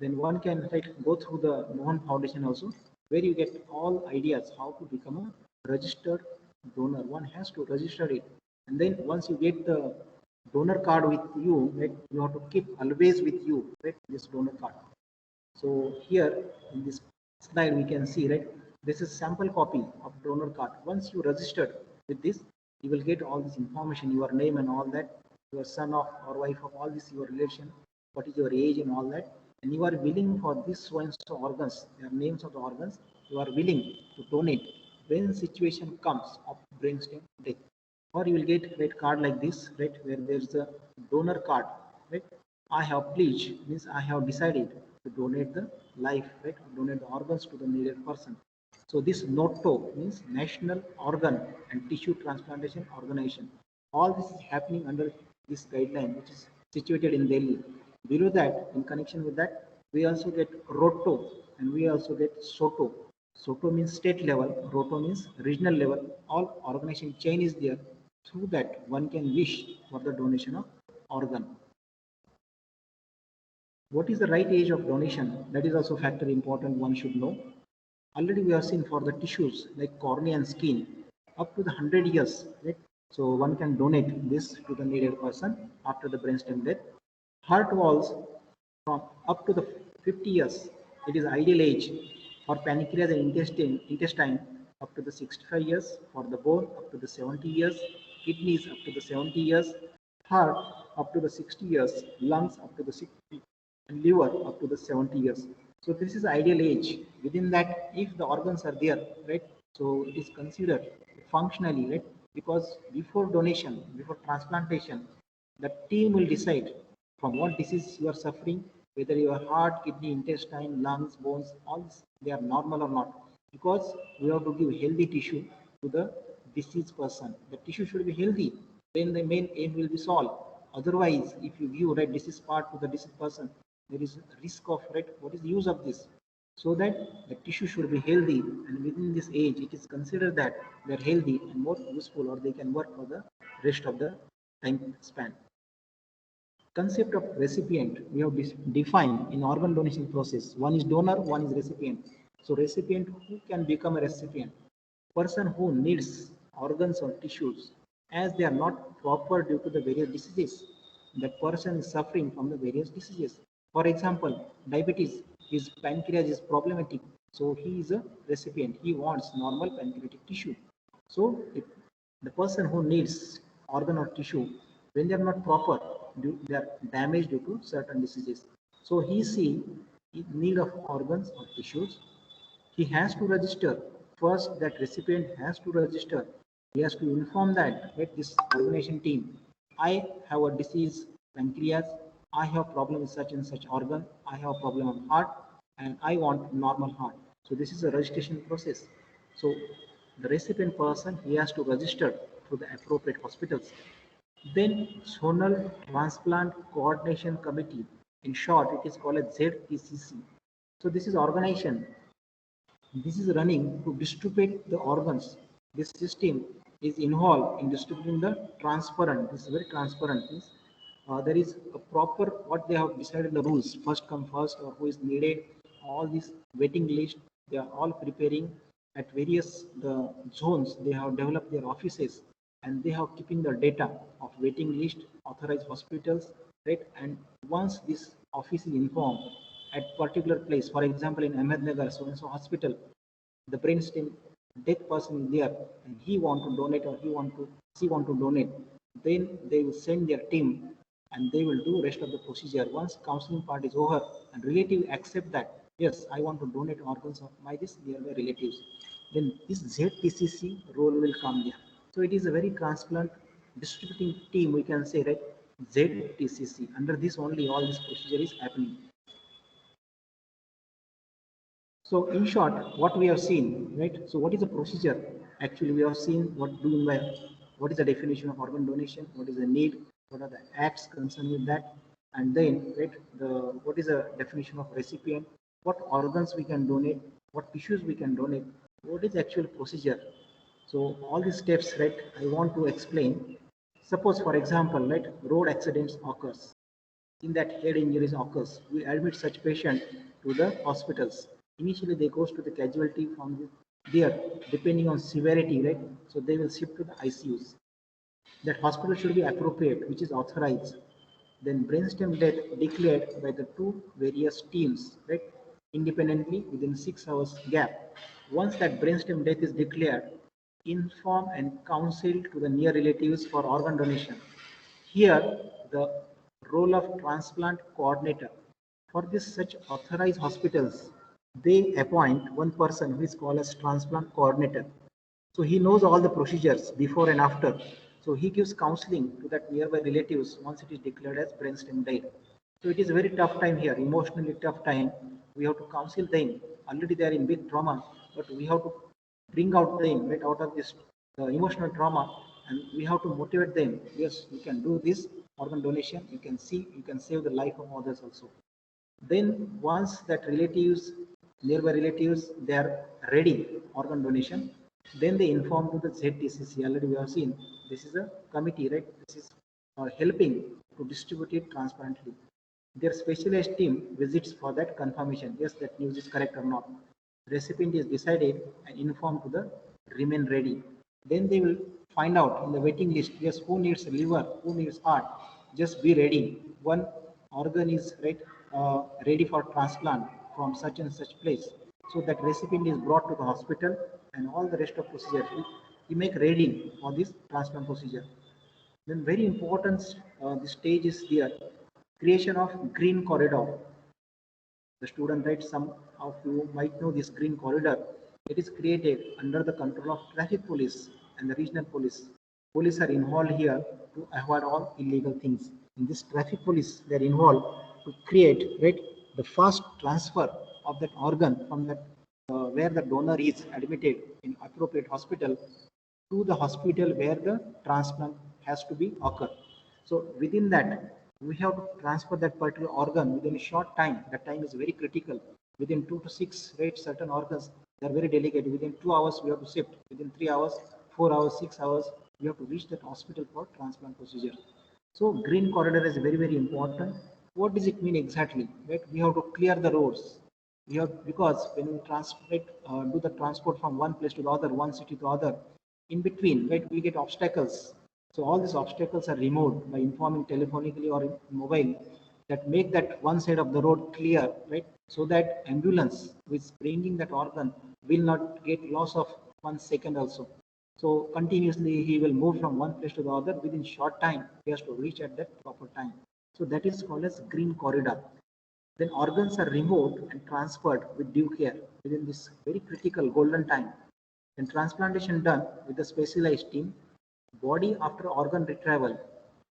Then one can go through the Mohan Foundation also, where you get all ideas how to become a registered donor. One has to register it, and then once you get the donor card with you, right, you have to keep always with you, right, this donor card. So here in this slide we can see, right, this is sample copy of donor card. Once you registered with this, you will get all this information, your name and all that, your son of or wife of all this, your relation, what is your age and all that, and you are willing for this so and so organs, their names of the organs, you are willing to donate when situation comes of brainstem death. Or you will get red card like this, right, where there's a donor card, right. I have pledged means I have decided to donate the life, right, donate the organs to the needed person. So this NOTO means National Organ and Tissue Transplantation Organization. All this is happening under this guideline, which is situated in Delhi. Below that, in connection with that, we also get ROTO and we also get SOTO. SOTO means state level, ROTO means regional level. All organization chain is there. Through that, one can wish for the donation of organ. What is the right age of donation? That is also factor important one should know. Already we have seen for the tissues like cornea and skin up to the 100 years, right? So one can donate this to the needed person after the brainstem death. Heart valves from up to the 50 years, it is ideal age. For pancreas and intestine up to the 65 years, for the bone up to the 70 years, kidneys up to the 70 years, heart up to the 60 years, lungs up to the 60, and liver up to the 70 years. So this is ideal age. Within that, if the organs are there, right? So it is considered functionally, right? Because before donation, before transplantation, the team will decide from what disease you are suffering, whether your heart, kidney, intestine, lungs, bones, all this, they are normal or not. Because we have to give healthy tissue to the deceased person. The tissue should be healthy, then the main aim will be solved. Otherwise, if you give right disease part to the deceased person, there is a risk of right. What is the use of this? So that the tissue should be healthy, and within this age, it is considered that they are healthy and more useful, or they can work for the rest of the time span. Concept of recipient we have defined in organ donation process. One is donor, one is recipient. So recipient, who can become a recipient? Person who needs organs or tissues as they are not proper due to the various diseases. that person is suffering from the various diseases. For example, diabetes, his pancreas is problematic, so he is a recipient. He wants normal pancreatic tissue. So if the person who needs organ or tissue, when they are not proper, they are damaged due to certain diseases. So he see in need of organs or tissues, he has to register. First, that recipient has to register. He has to inform that, let this organization team, I have a disease, pancreas, I have problem with such and such organ, I have a problem of heart, and I want normal heart. So this is a registration process. So the recipient person, he has to register to the appropriate hospitals. Then Zonal Transplant Coordination Committee, in short, it is called as ZTCC. So this is organization, this is running to distribute the organs. This system is involved in distributing the transparent. This is very transparent. There is a proper what they have decided the rules. First come first, or who is needed. All these waiting list. They are all preparing at various the zones. They have developed their offices and they have keeping the data of waiting list, authorized hospitals, right? And once this office is informed at particular place, for example, in Ahmednagar, so and so hospital, the brainstem dead person is there and he want to donate or she want to donate, then they will send their team and they will do rest of the procedure. Once counseling part is over and relative accept that, yes, I want to donate organs of my this nearby relatives, then this ZTCC role will come there. So it is a very transplant distributing team, we can say, right? ZTCC. Under this only all this procedure is happening. So in short, what we have seen, right? So what is the procedure? Actually, we have seen what is the definition of organ donation, what is the need, what are the acts concerned with that, and then, right, what is the definition of recipient, what organs we can donate, what tissues we can donate, what is the actual procedure. So all these steps, right, I want to explain. Suppose, for example, right, road accidents occurs. In that head injuries occurs, we admit such patient to the hospitals. Initially, they goes to the casualty from there, depending on severity, right? So they will shift to the ICUs. That hospital should be appropriate, which is authorized. Then brainstem death declared by the two various teams, right? Independently within 6 hours gap. Once that brainstem death is declared, inform and counsel to the near relatives for organ donation. Here, the role of transplant coordinator. For this such authorized hospitals, they appoint one person who is called as transplant coordinator. So he knows all the procedures before and after. So he gives counseling to that nearby relatives once it is declared as brainstem death. So it is a very tough time here, emotionally tough time. We have to counsel them. Already they are in big trauma, but we have to bring out them right out of this emotional trauma, and we have to motivate them. Yes, you can do this organ donation. You can see, you can save the life of others also. Then once that relatives, nearby relatives, they are ready organ donation, then they inform to the ZTCC. Already we have seen this is a committee, right? This is helping to distribute it transparently. Their specialized team visits for that confirmation. Yes, that news is correct or not. Recipient is decided and informed to the remain ready. Then they will find out in the waiting list, yes, who needs liver, who needs heart. Just be ready. One organ is ready for transplant from such and such place. So that recipient is brought to the hospital and all the rest of procedure he make ready for this transplant procedure. Then very important the stage is here, creation of green corridor. The student, right, some of you might know this green corridor. It is created under the control of traffic police and the regional police. Police are involved here to avoid all illegal things. In this traffic police, they are involved to create, right, the fast transfer of that organ from that where the donor is admitted in appropriate hospital to the hospital where the transplant has to be occur. So within that, we have to transfer that particular organ within a short time. That time is very critical. Within 2 to 6, right, certain organs, they are very delicate. Within 2 hours, we have to shift. Within 3 hours, 4 hours, 6 hours, we have to reach that hospital for transplant procedure. So green corridor is very, very important. What does it mean exactly? Right? We have to clear the roads. We have, because when we do the transport from one place to the other, one city to the other, in between, right, we get obstacles. So all these obstacles are removed by informing telephonically or in mobile that make that one side of the road clear, right? So that ambulance which is bringing that organ will not get loss of 1 second also. So continuously he will move from one place to the other within short time. He has to reach at that proper time. So that is called as green corridor. Then organs are removed and transferred with due care within this very critical golden time. Then transplantation done with a specialized team, body after organ retrieval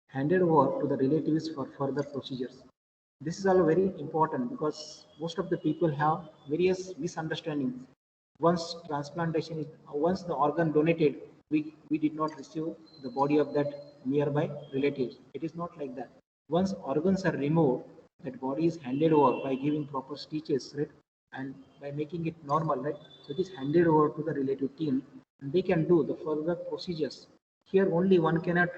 handed over to the relatives for further procedures. This is all very important because most of the people have various misunderstandings. Once transplantation is, once the organ donated, we did not receive the body of that nearby relatives. It is not like that. Once organs are removed, that body is handed over by giving proper stitches, right? And by making it normal, right? So it is handed over to the relative team and they can do the further procedures. Here only one cannot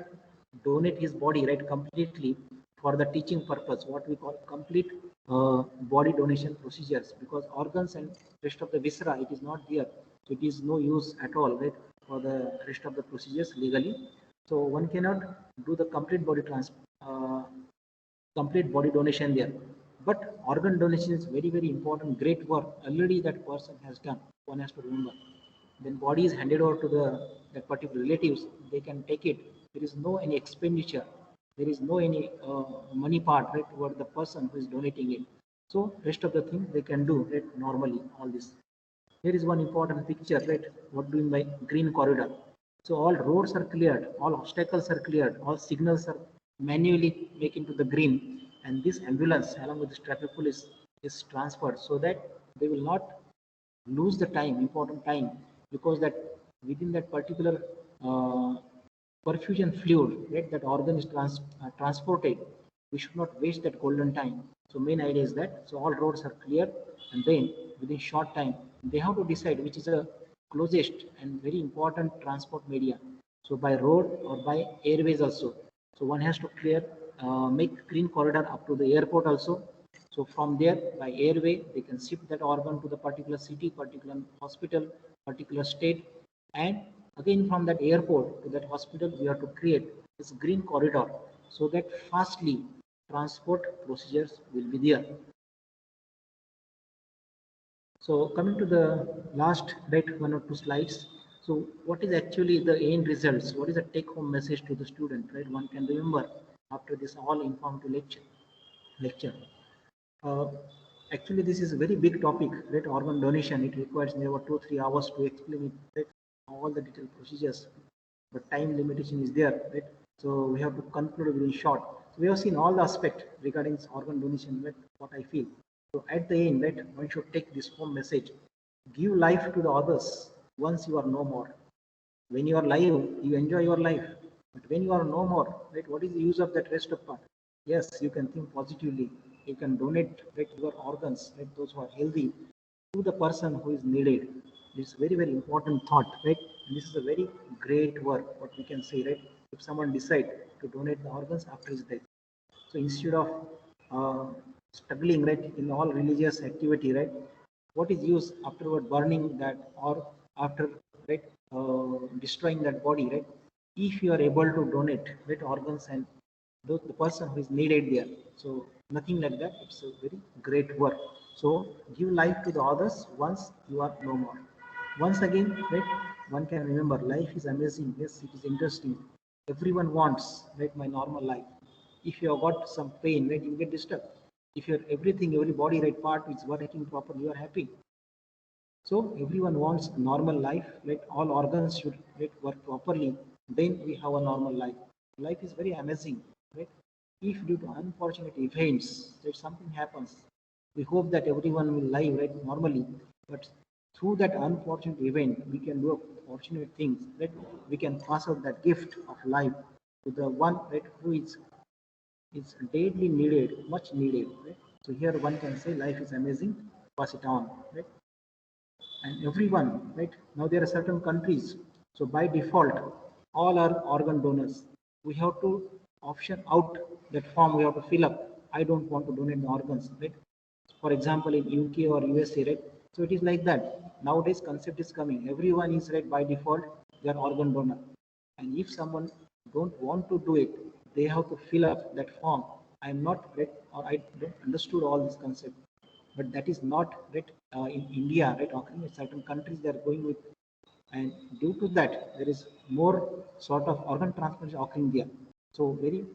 donate his body, right, completely for the teaching purpose, what we call complete body donation procedures, because organs and rest of the viscera, it is not there. So it is no use at all, right, for the rest of the procedures legally. So one cannot do the complete body donation there. But organ donation is very, very important, great work already that person has done. One has to remember. Then body is handed over to the that particular relatives. They can take it. There is no any expenditure. There is no any money part right toward the person who is donating it. So rest of the things they can do right normally. All this. Here is one important picture, right? What do you mean by green corridor? So all roads are cleared, all obstacles are cleared, all signals are manually making to the green, and this ambulance along with this traffic police is transferred so that they will not lose the time, important time, because that within that particular uh, perfusion fluid, right, that organ is transported. We should not waste that golden time. So main idea is that so all roads are clear, and then within short time they have to decide which is a closest and very important transport media. So by road or by airways also. So one has to clear, make green corridor up to the airport also. So from there, by airway, they can ship that organ to the particular city, particular hospital, particular state, and again from that airport to that hospital, we have to create this green corridor so that fastly transport procedures will be there. So coming to the last, right, 1 or 2 slides. So what is actually the end results? What is the take-home message to the student, right? One can remember after this all informative lecture. Uh, Actually, this is a very big topic, right? Organ donation. It requires nearly 2-3 hours to explain it, right? All the detailed procedures, but time limitation is there, right? So we have to conclude within short. So we have seen all the aspect regarding this organ donation, right? What I feel. So at the end, right, one should take this home message: give life to the others once you are no more. When you are alive, you enjoy your life. But when you are no more, right, what is the use of that rest of part? Yes, you can think positively. You can donate right, your organs, right, those who are healthy, to the person who is needed. This is very, very important thought, right? And this is a very great work, what we can say, right? If someone decide to donate the organs after his death. So instead of uh, struggling, right, in all religious activity, right, what is use afterward burning that or after right destroying that body, right? If you are able to donate right organs and the person who is needed there, so nothing like that. It's a very great work. So give life to the others once you are no more. Once again, right? One can remember life is amazing. Yes, it is interesting. Everyone wants right my normal life. If you have got some pain, right, you get disturbed. If your everything, every body right part is working properly, you are happy. So everyone wants a normal life, right? All organs should right, work properly. Then we have a normal life. Life is very amazing, right? If due to unfortunate events, that something happens, we hope that everyone will live right normally. But through that unfortunate event, we can do fortunate things, right? We can pass out that gift of life to the one right who is deadly needed, much needed, right? So here one can say life is amazing, pass it on, right? And everyone, right? Now there are certain countries, so by default, all are organ donors. We have to option out that form we have to fill up. I don't want to donate the organs, right? For example, in UK or USA, right? So it is like that. Nowadays, concept is coming. Everyone is right by default, they are organ donor. And if someone don't want to do it, they have to fill up that form. I am not read or I don't understood all this concept, but that is not read in India, right? Occurring in certain countries they are going with, and due to that there is more sort of organ transplantation occurring there. So very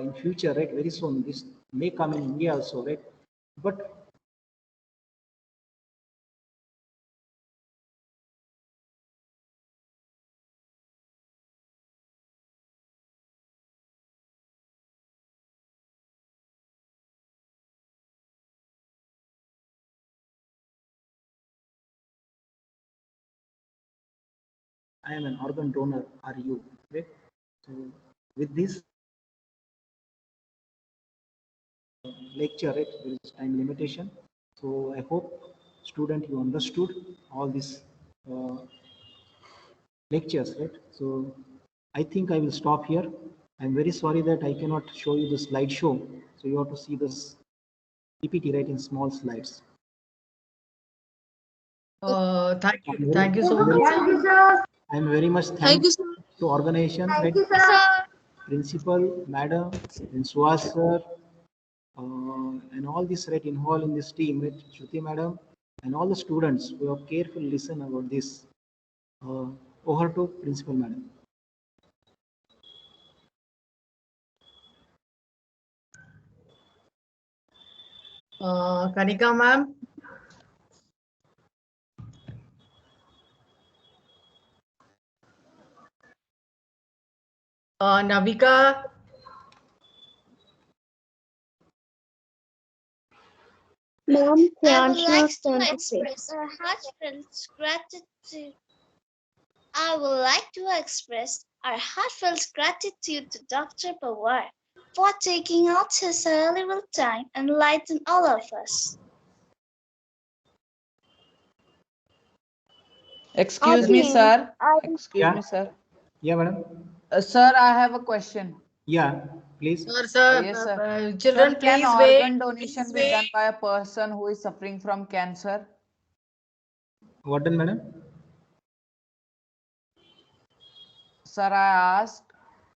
in future, right? Very soon this may come in India also, right? But I am an organ donor. Are you? Right? So with this lecture, right, there is time limitation. So I hope student you understood all these uh, lectures, right? So I think I will stop here. I'm very sorry that I cannot show you the slideshow. So you have to see this PPT, right, in small slides. Thank you so much. I'm very much Thank thankful you, sir. to organizations, right? Sir. Principal, madam, and Suhas sir, and all this right involved in this team, right? Shruti madam, and all the students who have carefully listened about this. Over to principal madam. Kanika ma'am. Navika. Ma'am, I would like Priyanshu's turn to to say. express our heartfelt gratitude. I would like to express our heartfelt gratitude to Dr. Pawar for taking out his valuable time and enlighten all of us. Excuse me, sir. I Excuse Yeah, me, sir. yeah, madam. Sir, I have a question. Yeah, please. Sir, Yes, sir. children, Sir, can please wait. organ donation be done by a person who is suffering from cancer? What done, madam? Sir, I asked,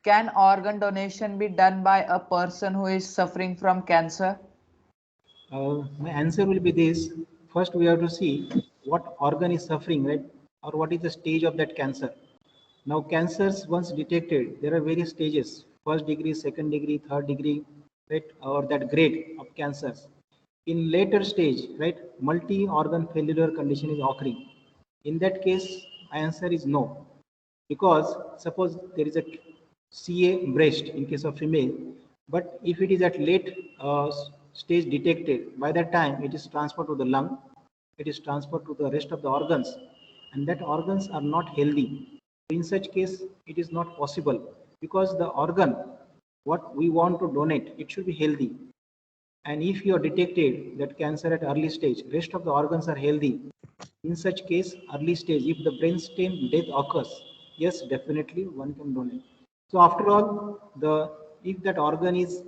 can organ donation be done by a person who is suffering from cancer? My answer will be this. First, we have to see what organ is suffering, right? Or what is the stage of that cancer. Now, cancers, once detected, there are various stages: first degree, second degree, third degree, right? Or that grade of cancers. In later stage, right, multi-organ failure condition is occurring. In that case, answer is no, because suppose there is a CA breast in case of female, but if it is at late stage detected, by that time it is transferred to the lung, it is transferred to the rest of the organs, and that organs are not healthy. In such case, it is not possible, because the organ, what we want to donate, it should be healthy. And if you are detected that cancer at early stage, rest of the organs are healthy. In such case, early stage, if the brainstem death occurs, yes, definitely one can donate. So after all, the if that organ is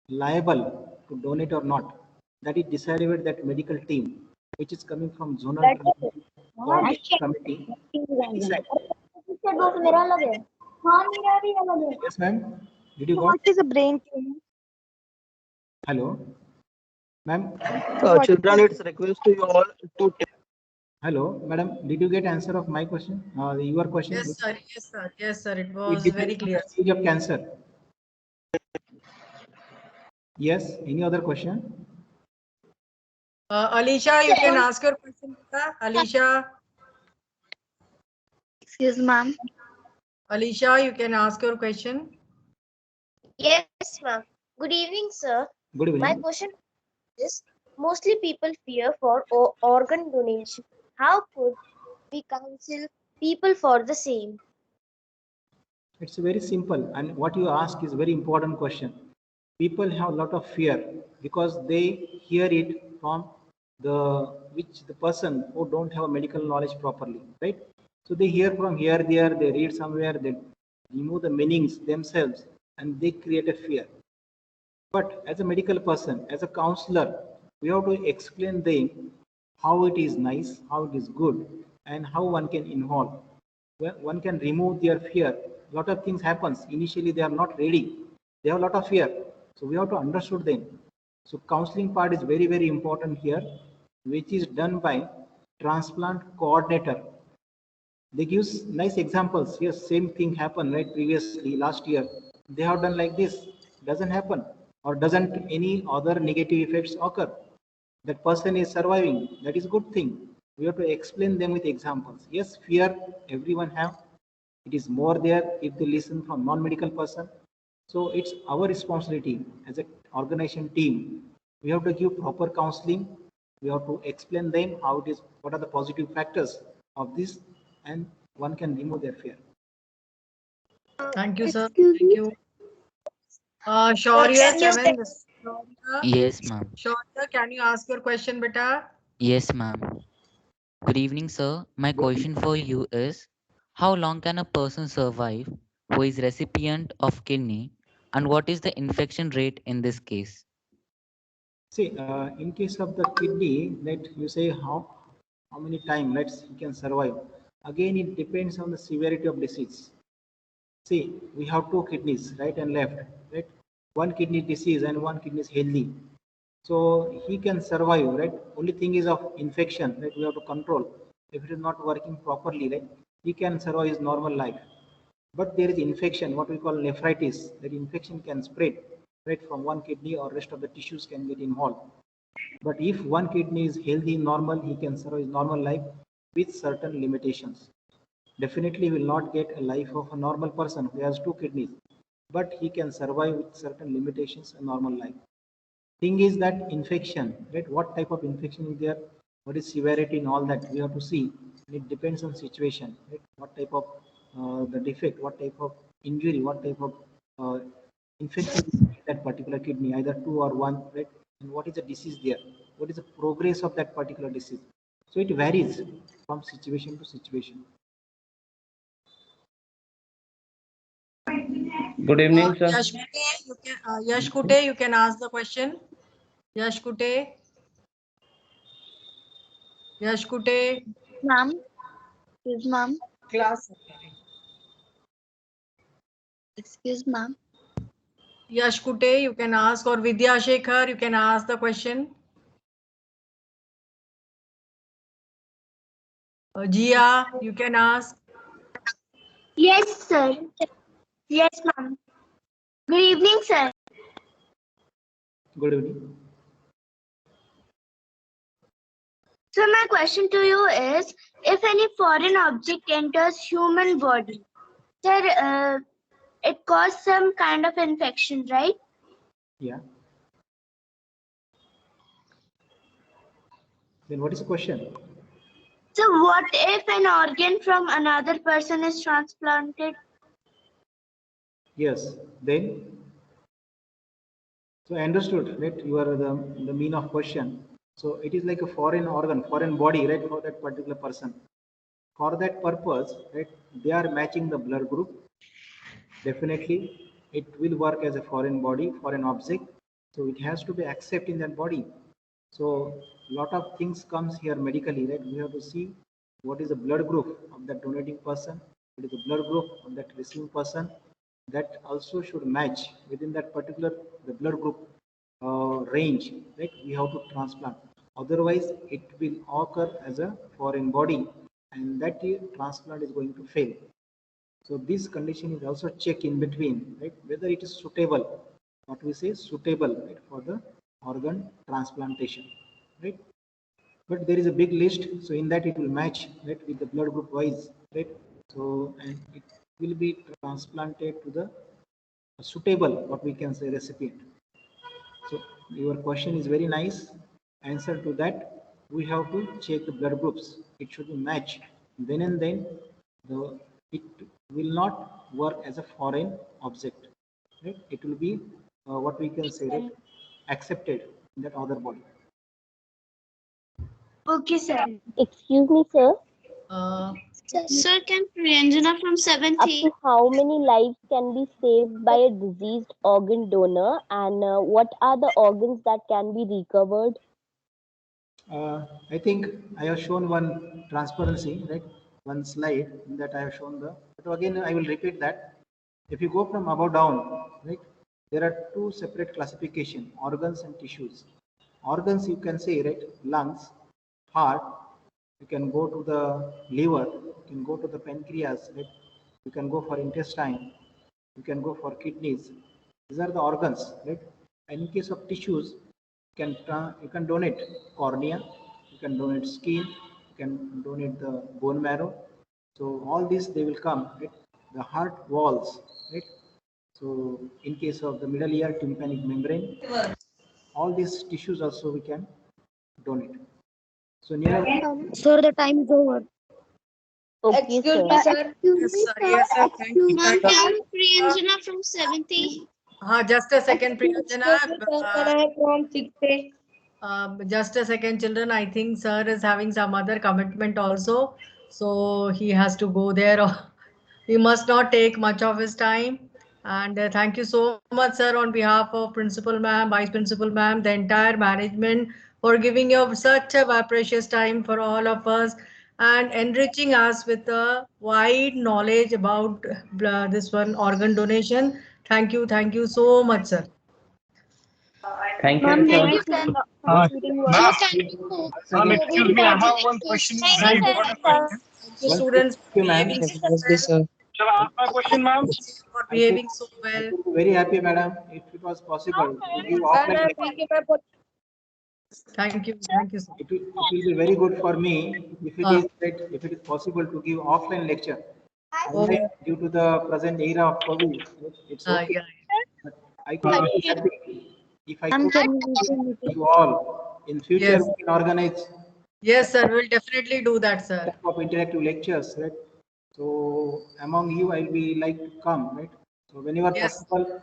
liable to donate or not, that is decided by that medical team, which is coming from zonal coordination committee. Decide. Yes, ma'am. Did you got? What is a brain tumor? Hello, ma'am. Children, it's request to you all to Hello, madam. Did you get answer of my question? Your question? Yes, sir. Yes, sir. Yes, sir. It It was depends very on clear. the stage of cancer. Yes. Any other question? Alicia, you can ask your question. Alicia, Excuse ma'am. Alicia, you can ask your question. Yes, ma'am. Good evening, sir. Good My evening. question is mostly people fear for organ donation. How could we counsel people for the same? It's very simple, and what you ask is very important question. People have a lot of fear because they hear it from the person who don't have medical knowledge properly, right? So they hear from here, there, they read somewhere, they remove the meanings themselves, and they create a fear. But as a medical person, as a counselor, we have to explain them how it is nice, how it is good, and how one can involve. One can remove their fear lot of things happens. Initially, they are not ready. They have a lot of fear. So we have to understand them. So counseling part is very, very important here, which is done by transplant coordinator. They give nice examples. Yes, same thing happened right previously last year. They have done like this. Doesn't happen, or doesn't any other negative effects occur. That person is surviving. That is good thing. We have to explain them with examples. Yes, fear everyone have. It is more there if they listen from non-medical person. So it's our responsibility as an organization team. We have to give proper counseling. We have to explain them how it is, what are the positive factors of this, and one can remove their fear. Thank you, sir. Excuse Thank me. you. Shaurya, Can you say- 7. Shaurya, Yes, ma'am. Shaurya, can you ask your question, beta? Yes, ma'am. Good evening, sir. My question for you is, how long can a person survive who is recipient of kidney, and what is the infection rate in this case? See, in case of the kidney, that you say how many time let's he can survive. Again, it depends on the severity of disease. See, we have two kidneys, right and left, right? One kidney disease and one kidney is healthy. So he can survive, right? Only thing is of infection, right? We have to control. If it is not working properly, right? He can survive his normal life. But there is infection, what we call nephritis. That infection can spread, right, from one kidney, or rest of the tissues can get involved. But if one kidney is healthy, normal, he can survive his normal life with certain limitations. Definitely will not get a life of a normal person who has two kidneys, but he can survive with certain limitations a normal life. Thing is that infection, right? What type of infection is there? What is severity and all that we have to see. It depends on situation, right? What type of the defect, what type of injury, what type of uh, infection is in that particular kidney, either two or one, right? And what is the disease there? What is the progress of that particular disease? So it varies from situation to situation. Good evening, sir. Yash Kute, you can ask the question. Yash Kute. Yash Kute. Ma'am, excuse ma'am, Class. excuse ma'am. Yash Kute, you can ask, or Vidya Shekhar, you can ask the question. Jia, you can ask. Yes, sir. Yes, ma'am. Good evening, sir. Good evening. So my question to you is, if any foreign object enters human body, sir, it causes some kind of infection, right? Yeah. Then what is the question? So what if an organ from another person is transplanted? Yes. Then, so I understood, right? You are the mean of question. So it is like a foreign organ, foreign body, right, for that particular person. For that purpose, right, they are matching the blood group. Definitely, it will work as a foreign body, foreign object. So it has to be accepted in that body. So lot of things comes here medically, right? We have to see what is the blood group of that donating person, what is the blood group of that receiving person. That also should match within that particular the blood group range, right? We have to transplant. Otherwise, it will occur as a foreign body, and that transplant is going to fail. So this condition is also check in between, right? Whether it is suitable, what we say suitable, right, for the organ transplantation, right? But there is a big list, so in that it will match, right, with the blood group wise, right? So and it will be transplanted to the suitable, what we can say, recipient. So your question is very nice. Answer to that, we have to check the blood groups. It should be matched. Then and then, it will not work as a foreign object. Right? It will be what we can say, right, accepted in that other body. Okay, sir. Excuse me, sir. Sir, can Priyanjana from Up 70? to how many lives can be saved by a diseased organ donor, and what are the organs that can be recovered? I think I have shown one transparency, right? One slide in that I have shown the. But again, I will repeat that. If you go from above down, right, there are two separate classification, organs and tissues. Organs, you can say, right, lungs, heart, you can go to the liver, you can go to the pancreas, right, you can go for intestine, you can go for kidneys. These are the organs, right? And in case of tissues, you can donate cornea, you can donate skin, you can donate the bone marrow. So all these they will come, right? The heart walls, right? So in case of the middle ear tympanic membrane, all these tissues also we can donate. So near Sir, the time is over. Okay, Excuse me, sir. sir. Excuse me, Yes, sir. yes, sir. Thank you. Excuse me, Thank Ma'am, you. sir. Priyanjana from 70. Just a second, Priyanjana. From 6A. Just a second, children. I think sir is having some other commitment also. So he has to go there. We must not take much of his time. And thank you so much, sir, on behalf of Principal Ma'am, Vice Principal Ma'am, the entire management for giving you such a precious time for all of us and enriching us with a wide knowledge about this one organ donation. Thank you so much, sir. Thank you, Ma'am, Thank sir. you, thank you for sir. the once, concluding Ma'am, words. Can you again, excuse me, I have one question. Very Thank you, important Sir. question. thank you, once students, thank for you, ma'am. behaving so Yes, well. sir. Shall I ask my question, ma'am? For I could, behaving so I well. could be very happy, madam, if it was possible to give offline lecture. Thank you, sir. It will be very good for me if it Uh, is that if it is possible to give offline lecture. oh, Online, due to the present era of COVID, it's okay. yeah. But I could be happy if I Ma'am, could can we meet you all. In future, Yes. we can organize Yes, sir. We'll definitely do that, sir. type of interactive lectures, right? So among you, I'll be like to come, right? So whenever Yes. possible,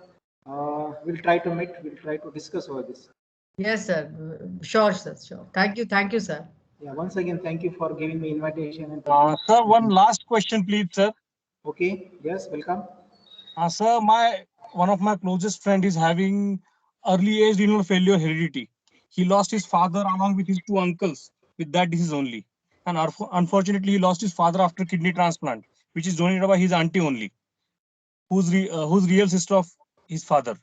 we'll try to meet. We'll try to discuss over this. Yes, sir. Sure, sir. Sure. Thank you, sir. Yeah. Once again, thank you for giving me invitation and. Sir, one last question, please, sir. Okay. Yes. Welcome. Sir, one of my closest friend is having early age renal failure heredity. He lost his father along with his two uncles with that disease only. And unfortunately, he lost his father after kidney transplant, which is donated by his auntie only, who's real sister of his father.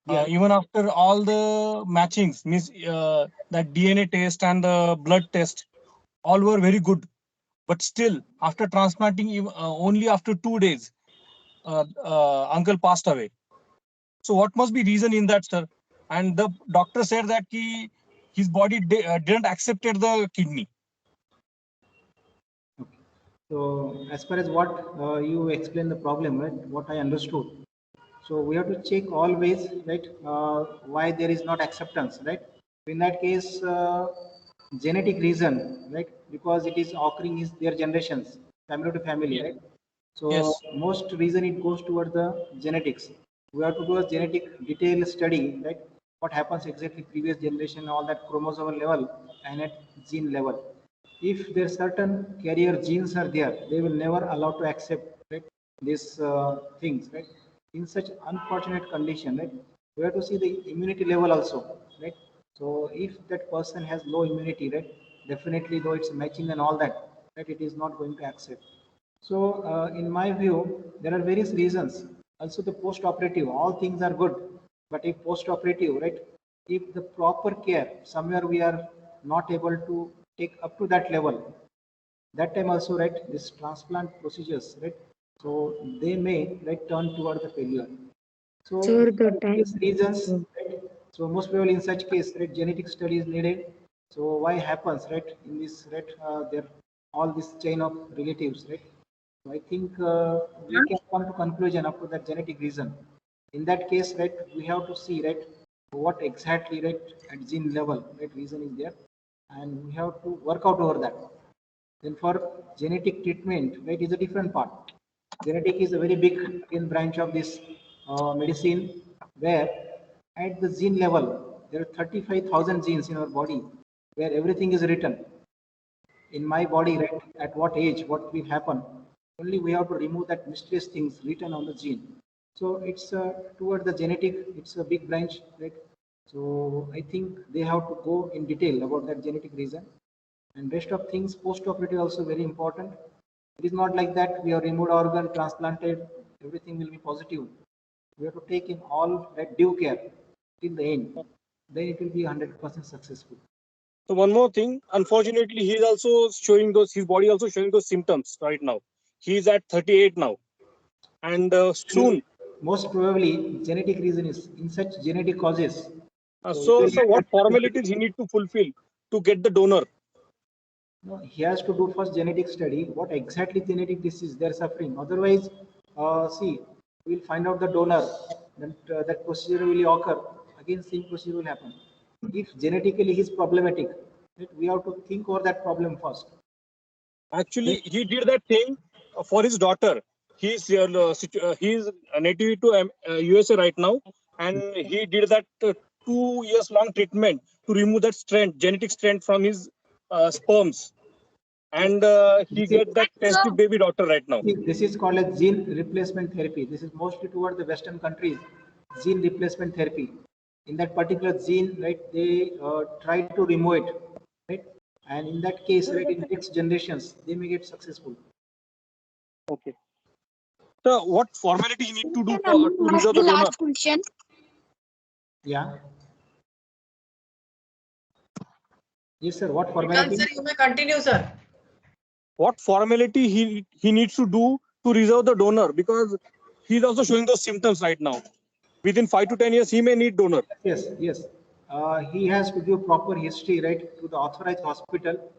Yeah. Even after all the matchings, means that DNA test and the blood test, all were very good. But still, after transplanting, only after 2 days, uncle passed away. So what must be reason in that, sir? And the doctor said that his body didn't accepted the kidney. Okay. So as far as what you explain the problem, right? What I understood. So we have to check always, right? Why there is not acceptance, right? In that case, genetic reason, right? Because it is occurring is their generations, family to family, right? So Yes. most reason it goes towards the genetics. We have to do a genetic detailed study, right? What happens exactly previous generation, all that chromosomal level and at gene level. If there certain carrier genes are there, they will never allow to accept, right, these things, right? In such unfortunate condition, right? We have to see the immunity level also, right? So if that person has low immunity, right, definitely though it's matching and all that, right, it is not going to accept. So, in my view, there are various reasons. Also, the post-operative, all things are good, but if post-operative, right, if the proper care, somewhere we are not able to take up to that level, that time also, right, this transplant procedures, right, so they may, right, turn toward the failure. So, Sir, the these time. reasons, right, so most probably in such case, right, genetic study is needed. So, why happens, right, in this, right, there all this chain of relatives, right? So I think we can come to conclusion up to that genetic reason. In that case, right, we have to see, right, what exactly, right, at gene level, right, reason is there, and we have to work out over that. Then for genetic treatment, right, is a different part. Genetic is a very big again branch of this medicine, where at the gene level there are 35,000 genes in our body, where everything is written in my body, right, at what age, what will happen. Only we have to remove that mysterious things written on the gene. So it's toward the genetic, it's a big branch, right? So I think they have to go in detail about that genetic reason. And rest of things, post-operative also very important. It is not like that we have removed organ, transplanted, everything will be positive. We have to take in all that due care till the end. Then it will be 100% successful. So one more thing, unfortunately, he is also showing those, his body also showing those symptoms right now. He is at 38 now. And soon. Most probably, genetic reason is in such genetic causes. So what formalities he need to fulfill to get the donor? No, he has to do first genetic study, what exactly genetic disease they are suffering. Otherwise, see, we will find out the donor, then that procedure will occur. Again, same procedure will happen. If genetically he is problematic, we have to think over that problem first. Actually, he did that thing for his daughter. He is native to USA right now, and he did that 2 years long treatment to remove that genetic strand from his sperms, and he get that test tube baby daughter right now. This is called a gene replacement therapy. This is mostly toward the Western countries, gene replacement therapy. In that particular gene, right, they try to remove it, right? And in that case, right, in next generations, they may get successful. Okay. So, what formality you need to do to reserve the donor? Last question. Yeah. Yes, sir. What formality? Sir, you may continue, sir. What formality he needs to do to reserve the donor, because he's also showing those symptoms right now. Within 5 to 10 years, he may need donor. Yes, yes. He has to give proper history, right, to the authorized hospital.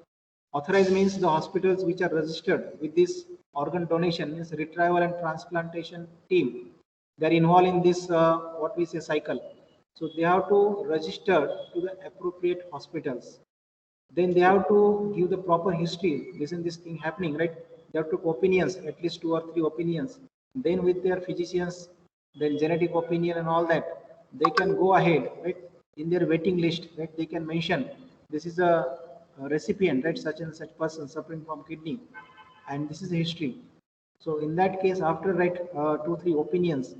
Authorized means the hospitals which are registered with this organ donation, means retrieval and transplantation team. They are involved in this, what we say, cycle. So they have to register to the appropriate hospitals. Then they have to give the proper history. Isn't this thing happening, right? They have to opinions, at least 2 or 3 opinions. Then with their physicians, then genetic opinion and all that, they can go ahead, right? In their waiting list, right? They can mention this is a recipient, right? Such and such person suffering from kidney, and this is the history. So in that case, after right 2-3 opinions,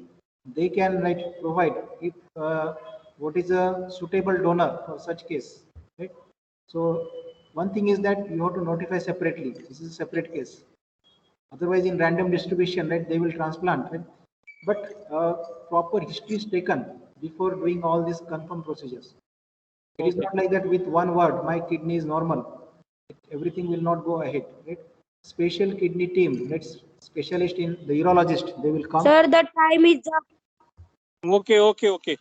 they can provide if what is a suitable donor for such case, right? So one thing is that you have to notify separately. This is a separate case. Otherwise, in random distribution, right, they will transplant, right? But proper history is taken before doing all these confirmed procedures. It is not like that with one word, my kidney is normal. Everything will not go ahead, right? Special kidney team, that's specialist in the urologist, they will come. Sir, the time is up. Okay.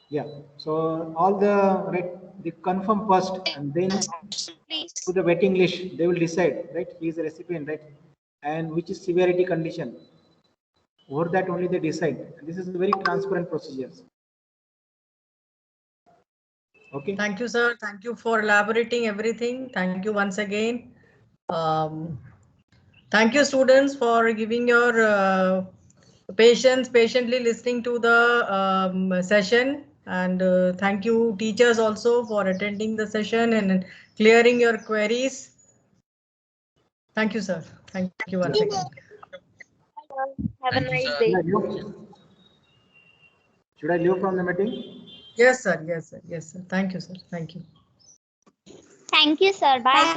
Yeah. So all the they confirm first, and then to the waiting list, they will decide, right? He is a recipient, right? And which is severity condition. Over that only they decide. And this is a very transparent procedure. Okay. Thank you, sir. Thank you for elaborating everything. Thank you once again. Thank you, students, for giving your patiently listening to the session. And thank you, teachers, also for attending the session and clearing your queries. Thank you, sir. Thank you once again. Have a nice day. Should I leave from the meeting? Yes, sir. Yes, sir. Yes, sir. Thank you, sir. Thank you. Thank you, sir. Bye.